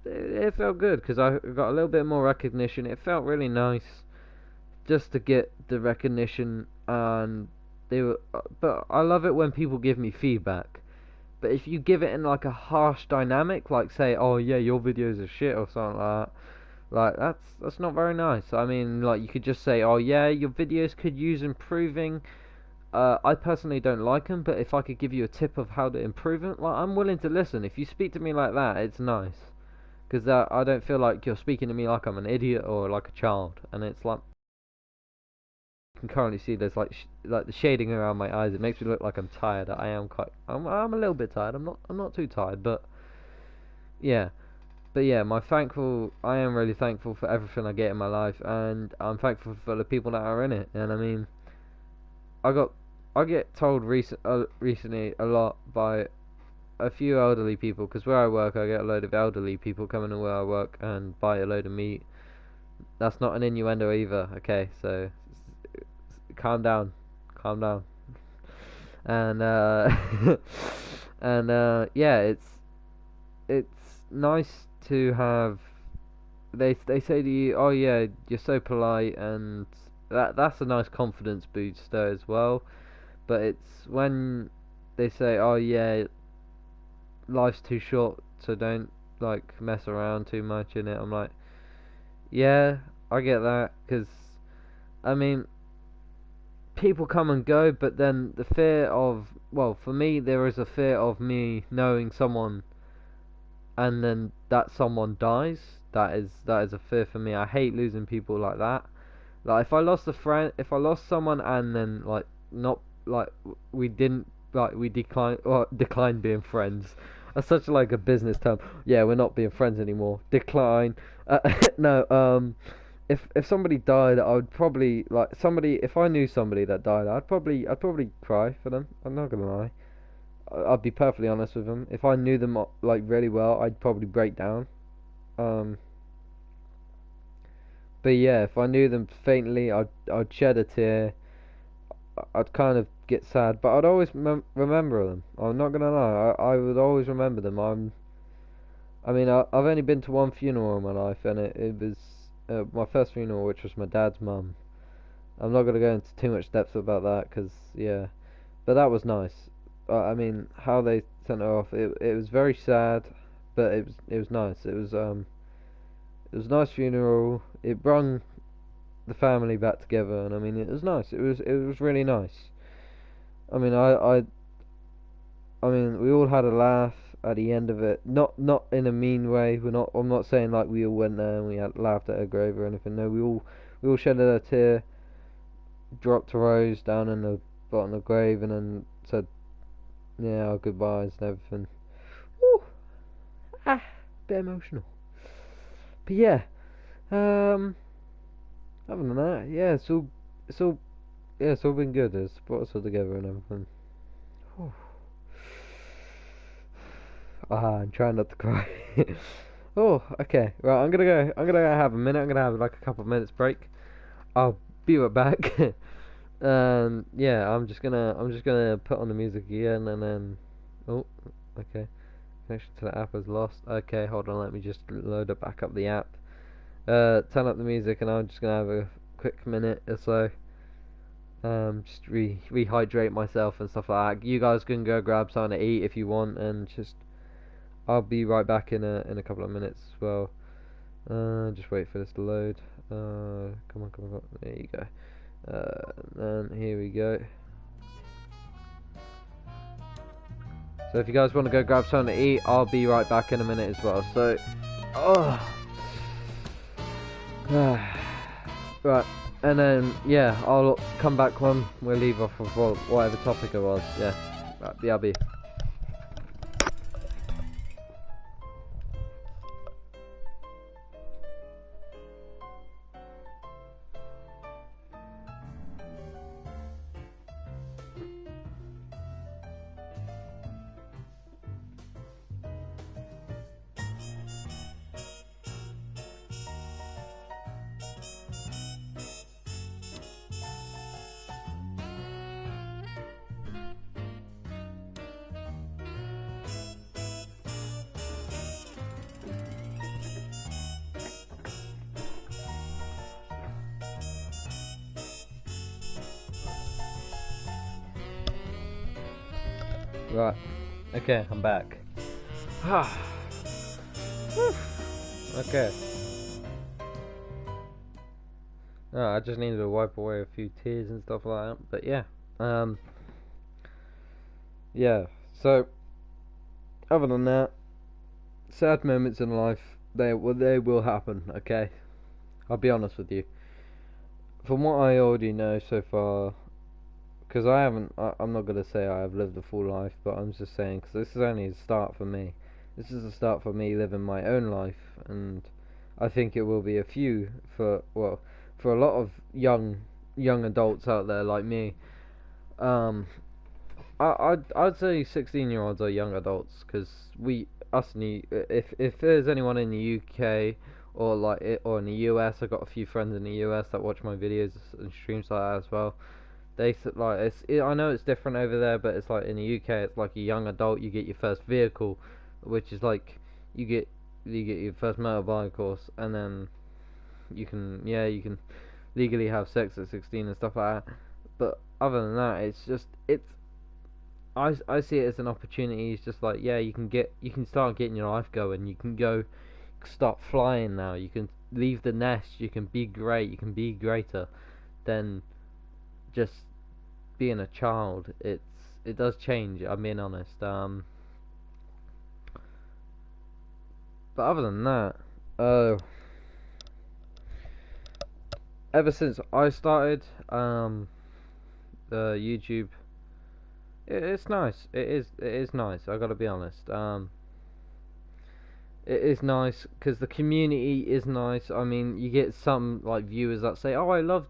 it felt good, because I got a little bit more recognition. It felt really nice just to get the recognition, and but I love it when people give me feedback. But if you give it in like a harsh dynamic, like say, oh yeah, your videos are shit or something like that's not very nice. I mean, like, you could just say, oh yeah, your videos could use improving. I personally don't like them, but if I could give you a tip of how to improve them, like, I'm willing to listen. If you speak to me like that, it's nice, because I don't feel like you're speaking to me like I'm an idiot or like a child. And it's like, you can currently see there's like like the shading around my eyes. It makes me look like I'm tired. I'm a little bit tired. I'm not too tired, but yeah. But yeah, I am really thankful for everything I get in my life, and I'm thankful for the people that are in it. And I mean, I got I get told recently a lot by a few elderly people, because where I work, I get a load of elderly people coming to where I work and buy a load of meat. That's not an innuendo either, okay? So calm down, calm down. And yeah, it's nice to have. They say to you, oh yeah, you're so polite, and that's a nice confidence booster as well. But it's when they say, oh yeah, life's too short, so don't like mess around too much in it. I'm like, yeah, I get that, because I mean, people come and go, but then the fear of, well, for me, there is a fear of me knowing someone and then that someone dies. That is a fear for me. I hate losing people like that. Like if I lost a friend, if I lost someone and then like not like we didn't like we declined being friends. That's such like a business term. Yeah, we're not being friends anymore. Decline. No. If somebody died, I would probably like somebody. If I knew somebody that died, I'd probably cry for them. I'm not gonna lie. I'd be perfectly honest with them. If I knew them like really well, I'd probably break down. Um, but yeah, if I knew them faintly, I'd shed a tear. I'd kind of get sad, but I'd always remember them. I'm not gonna lie. I would always remember them. I mean, I've only been to one funeral in my life, and it was my first funeral, which was my dad's mum. I'm not gonna go into too much depth about that, cause yeah, but that was nice. I mean, how they sent her off, it was very sad, but it was nice. It was a nice funeral. It brung the family back together, and I mean, it was nice. It was really nice. I mean, I mean, we all had a laugh at the end of it. Not in a mean way. I'm not saying like we all went there and we had laughed at her grave or anything. No, we all shed a tear, dropped a rose down in the bottom of the grave, and then said, yeah, our goodbyes and everything. Woo, bit emotional. But yeah, other than that, yeah, it's all been good. It's brought us all together and everything. Whew. I'm trying not to cry. Oh, okay. Right, I'm gonna go. I'm gonna have a minute. I'm gonna have like a couple of minutes break. I'll be right back. And yeah, I'm just gonna put on the music again, and then oh, okay. Connection to the app is lost. Okay, hold on. Let me just load it back up the app. Turn up the music, and I'm just gonna have a quick minute or so. Just rehydrate myself and stuff like that. You guys can go grab something to eat if you want, and just I'll be right back in a couple of minutes as well. Just wait for this to load. Come on, come on. There you go. And here we go. So if you guys want to go grab something to eat, I'll be right back in a minute as well. So, right, and then yeah, I'll come back when we leave off of whatever topic it was. Yeah, right, BRB. Right, okay, I'm back. Okay. Oh, I just needed to wipe away a few tears and stuff like that. But yeah, yeah. So, other than that, sad moments in life, they will happen. Okay, I'll be honest with you. From what I already know so far, because I'm not gonna say I have lived a full life, but I'm just saying because this is only the start for me. This is the start for me living my own life, and I think it will be a few for a lot of young adults out there like me. Um, I'd say 16-year-olds are young adults because if there's anyone in the UK or in the US, I've got a few friends in the US that watch my videos and streams like that as well. I know it's different over there, but it's like in the UK, it's like a young adult, you get your first vehicle, which is like you get your first motorbike course, and then you can legally have sex at 16 and stuff like that. But other than that, I see it as an opportunity. It's just like, yeah, you can start getting your life going. You can go start flying now. You can leave the nest. You can be great. You can be greater than just being a child. It does change. I'm being honest. But other than that, ever since I started the YouTube, it's nice. It is nice. I gotta be honest. It is nice because the community is nice. I mean, you get some like viewers that say, "Oh, I loved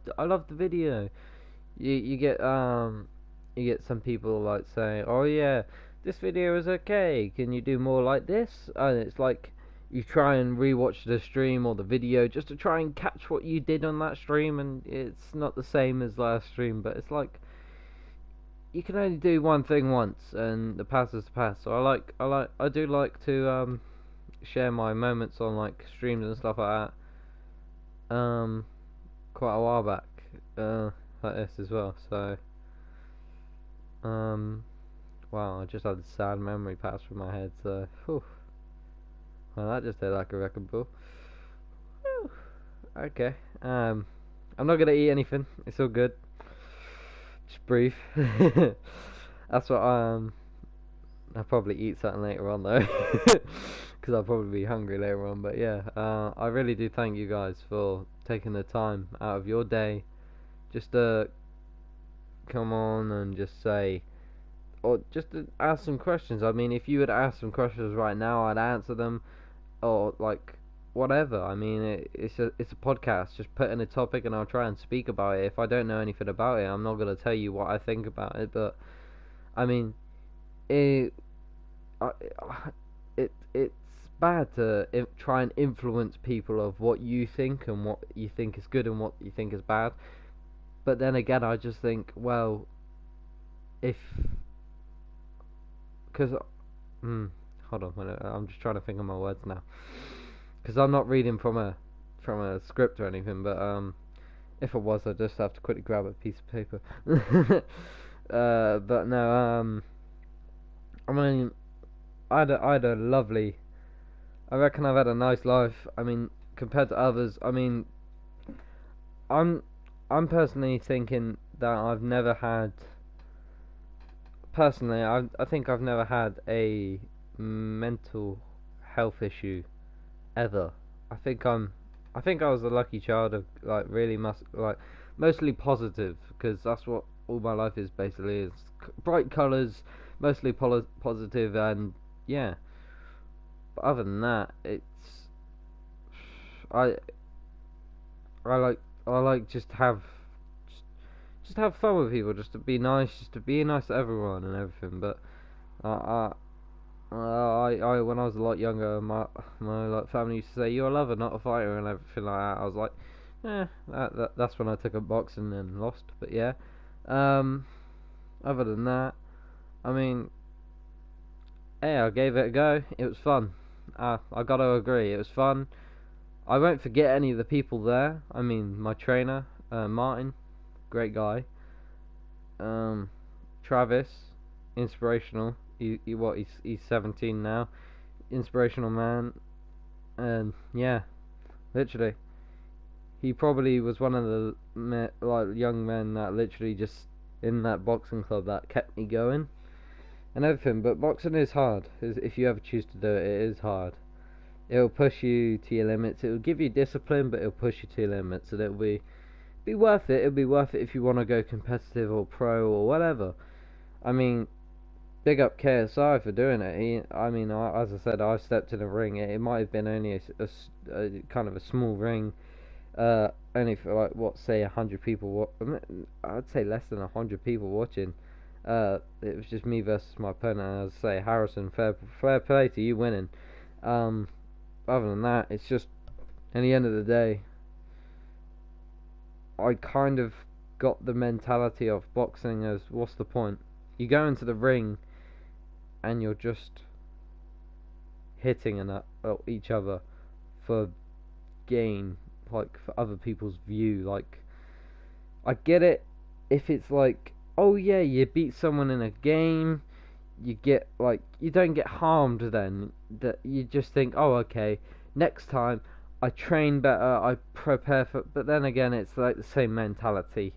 the video." You you get some people like saying, "Oh yeah, this video is okay. Can you do more like this?" And it's like you try and rewatch the stream or the video just to try and catch what you did on that stream, and it's not the same as last stream, but it's like you can only do one thing once, and the past is the past. So I do like to share my moments on like streams and stuff like that. Quite a while back, like this as well. So, wow, I just had a sad memory pass through my head. So, whew. Well, that just hit like a wrecking ball. Whew. Okay. I'm not gonna eat anything. It's all good. Just breathe. That's what I'll probably eat something later on though, because I'll probably be hungry later on. But yeah, I really do thank you guys for taking the time out of your day just to come on and just say, or just to ask some questions. I mean, if you would ask some questions right now, I'd answer them, or like whatever. I mean, it's a podcast. Just put in a topic and I'll try and speak about it. If I don't know anything about it, I'm not gonna tell you what I think about it. But I mean, it it's bad to try and influence people of what you think and what you think is good and what you think is bad. But then again, I just think, well, if because hold on, I'm just trying to think of my words now, because I'm not reading from a script or anything. But if it was, I'd just have to quickly grab a piece of paper. But no, I mean, I had a lovely. I reckon I've had a nice life. I mean, compared to others, I mean, I'm I'm personally thinking that I've never had. Personally, I think I've never had a mental health issue ever. I think I think I was a lucky child of like really mostly positive, because that's what all my life is basically, is bright colours, mostly positive, and yeah. But other than that, it's I I like just have fun with people, just to be nice, just to be nice to everyone and everything. But I when I was a lot younger, my like family used to say, "You're a lover, not a fighter," and everything like that. I was like, that's when I took up boxing and lost. But yeah, um, other than that, I mean, hey, I gave it a go. It was fun. I gotta agree, it was fun. I won't forget any of the people there. I mean, my trainer, Martin, great guy. Um, Travis, inspirational. He's 17 now, inspirational man, and yeah, literally, he probably was one of the young men that literally just in that boxing club that kept me going and everything. But boxing is hard. If you ever choose to do it, it is hard. It'll push you to your limits. It'll give you discipline, but it'll push you to your limits, and it'll be worth it. It'll be worth it if you want to go competitive or pro or whatever. I mean, big up KSI for doing it. As I said, I stepped in a ring. It might have been only a kind of a small ring, only for like what, say 100 people. I'd say less than 100 people watching. It was just me versus my opponent. And I'd say, Harrison, fair play to you winning. Other than that, it's just, at the end of the day, I kind of got the mentality of boxing as, what's the point? You go into the ring and you're just hitting each other for gain, like for other people's view. Like, I get it if it's like, oh yeah, you beat someone in a game, you get like, you don't get harmed then. That you just think, oh okay, next time I train better, I prepare for. But then again, it's like the same mentality.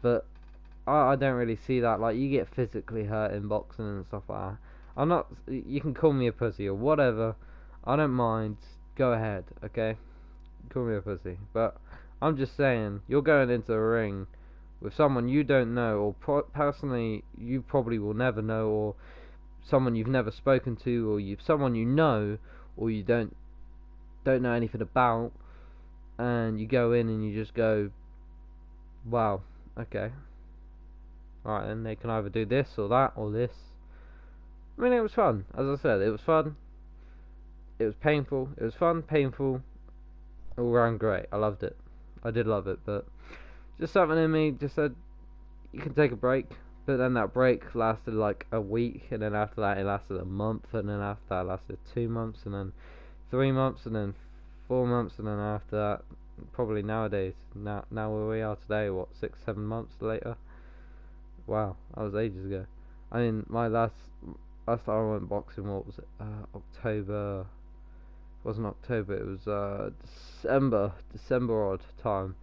But I don't really see that. Like, you get physically hurt in boxing and stuff like that. I'm not. You can call me a pussy or whatever. I don't mind. Go ahead, okay? Call me a pussy. But I'm just saying, you're going into a ring with someone you don't know, or personally you probably will never know, or someone you've never spoken to, or someone you know, or you don't know anything about, and you go in and you just go, wow, okay, alright, then they can either do this or that or this. I mean, it was fun. As I said, it was fun. It was painful. It was fun, painful, all round great. I loved it. I did love it, but just something in me just said, you can take a break. But then that break lasted like a week, and then after that it lasted a month, and then after that it lasted 2 months, and then 3 months, and then 4 months, and then after that, probably nowadays, now where we are today, what, 6-7 months later? Wow, that was ages ago. I mean, my last time I went boxing, what was it? October. It wasn't October. It was December odd time.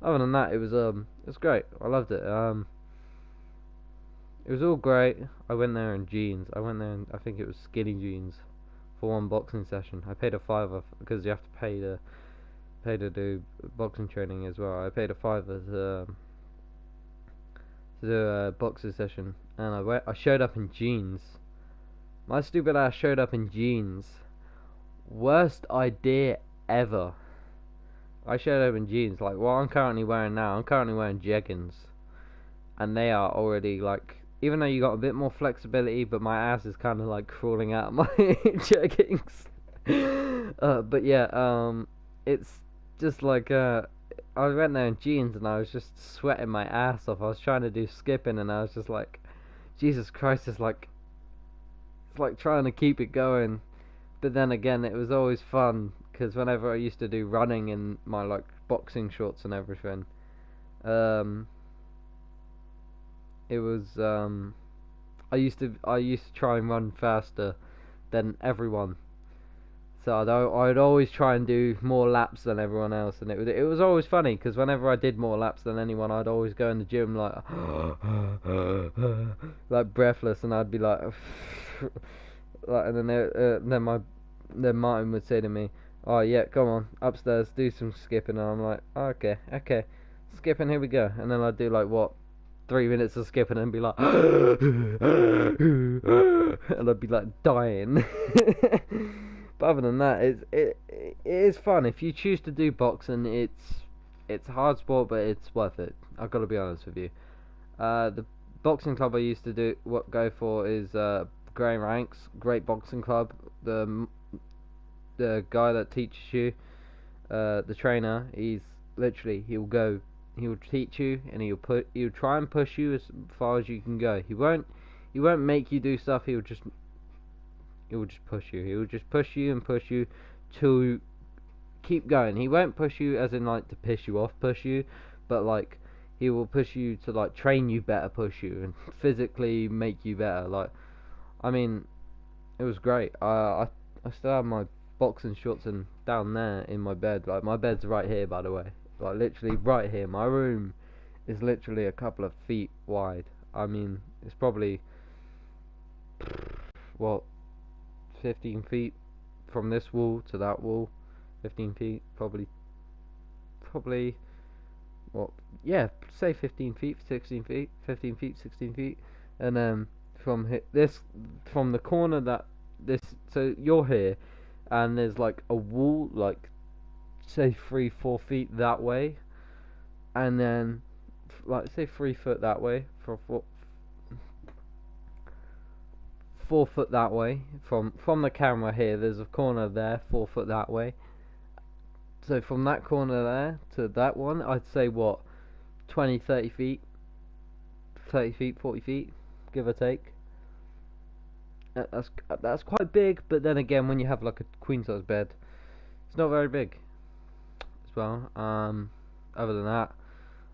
Other than that, it was great. I loved it. It was all great. I went there in jeans. I went there in, I think it was skinny jeans, for one boxing session. I paid a fiver because you have to pay to do boxing training as well. I paid a fiver to do a boxing session, and I showed up in jeans. My stupid ass showed up in jeans. Worst idea ever. I showed up in jeans. Like what I'm currently wearing now. I'm currently wearing jeggings, and they are already like. Even though you got a bit more flexibility, but my ass is kind of like crawling out of my jeggings. But yeah, it's just like I went there in jeans and I was just sweating my ass off. I was trying to do skipping and I was just like, Jesus Christ, it's like trying to keep it going. But then again, it was always fun because whenever I used to do running in my like boxing shorts and everything, it was I used to try and run faster than everyone. So I'd always try and do more laps than everyone else, and it was always funny because whenever I did more laps than anyone, I'd always go in the gym like like breathless, and I'd be like, like, and then Martin would say to me, "Oh yeah, come on upstairs, do some skipping," and I'm like, oh, okay, skipping, here we go, and then I'd do like what, 3 minutes of skipping and be like, and I'd be like dying. But other than that, it is fun. If you choose to do boxing, it's a hard sport, but it's worth it. I've got to be honest with you. The boxing club I used to go for is Grey Ranks, great boxing club. The guy that teaches you, the trainer, he'll teach you, and he'll try and push you as far as you can go. He won't make you do stuff. He will just push you. He will just push you and push you to keep going. He won't push you as in like to piss you off, but like he will push you to like train you better, push you and physically make you better. Like, I mean, it was great. I still have my boxing shorts and down there in my bed. Like, my bed's right here, by the way. Like, literally right here. My room is literally a couple of feet wide. I mean, it's probably, what, 15 feet from this wall to that wall. 15 feet, probably, what, yeah, say 15 feet, 16 feet, 15 feet, 16 feet. And from the corner that this, so you're here, and there's like a wall, like, say 3-4 feet that way, and then like say 3 foot that way, 4 foot that way from the camera here. There's a corner there, 4 foot that way. So from that corner there to that one, I'd say what, 20, 30 feet, 40 feet, give or take. That's quite big, but then again, when you have like a queen size bed, it's not very big as well. Other than that,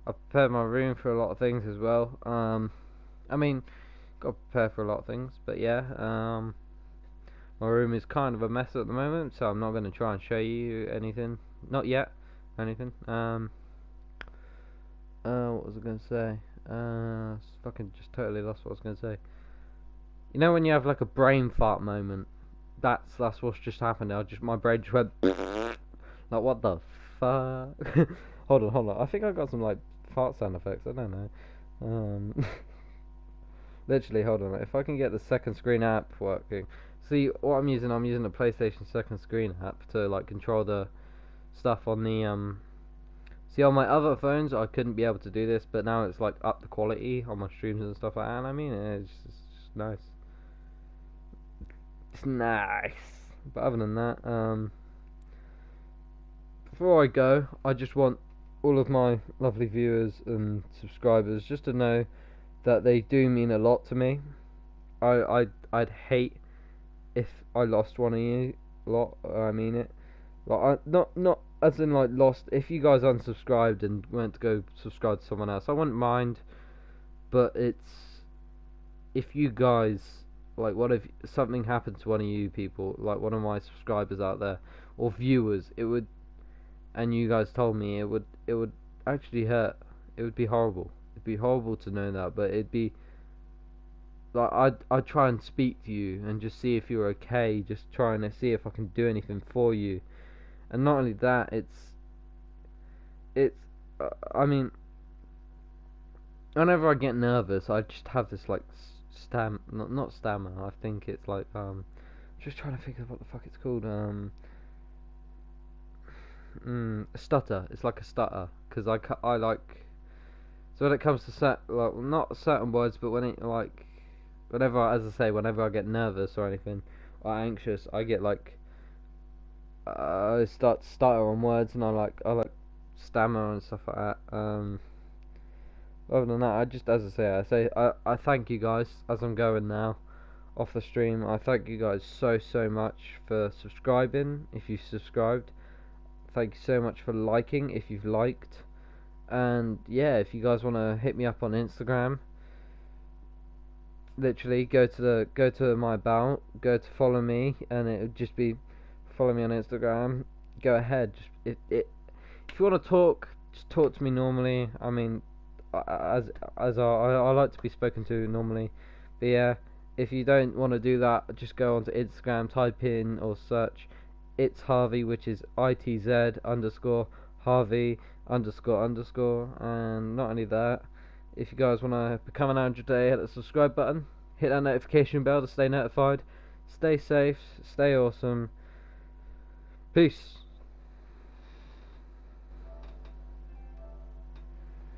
I prepared my room for a lot of things as well. I mean, got to prepare for a lot of things, but yeah. My room is kind of a mess at the moment, so I'm not going to try and show you anything, not yet, anything. What was I going to say? Fucking just totally lost what I was going to say. You know when you have like a brain fart moment? That's what's just happened. My brain just went like, what the fuck? Hold on. I think I got some like fart sound effects. I don't know. Literally, hold on. If I can get the second screen app working. See what I'm using the PlayStation second screen app to like control the stuff on the See, on my other phones I couldn't be able to do this, but now it's like up the quality on my streams and stuff like that. And I mean, it's just nice. It's nice. But other than that, before I go, I just want all of my lovely viewers and subscribers just to know that they do mean a lot to me. I'd hate if I lost one of you lot. I mean it. Like, not as in like lost. If you guys unsubscribed and went to go subscribe to someone else, I wouldn't mind. But it's if you guys like, what if something happened to one of you people, like one of my subscribers out there or viewers, it would, and you guys told me it would actually hurt. It would be horrible. It'd be horrible to know that, but it'd be like I'd try and speak to you and just see if you're okay, just trying to see if I can do anything for you. And not only that, it's I mean, whenever I get nervous, I just have this like not stammer. I think it's like just trying to think of what the fuck it's called. A stutter. It's like a stutter because I like. So when it comes to like not certain words, but when it like whenever, as I say, whenever I get nervous or anything or anxious, I get like I start to stutter on words, and I like stammer and stuff like that. Other than that, I thank you guys as I'm going now off the stream. I thank you guys so much for subscribing if you subscribed. Thank you so much for liking if you've liked. And yeah, if you guys want to hit me up on Instagram, literally go to my about, go to follow me, and it would just be follow me on Instagram. Go ahead, just if you want to talk, just talk to me normally. I mean, as I like to be spoken to normally, but yeah, if you don't want to do that, just go onto Instagram, type in or search it's Harvey, which is ITZ underscore Harvey underscore, and not only that, if you guys want to become an Android today, hit the subscribe button, hit that notification bell to stay notified. Stay safe, stay awesome. Peace.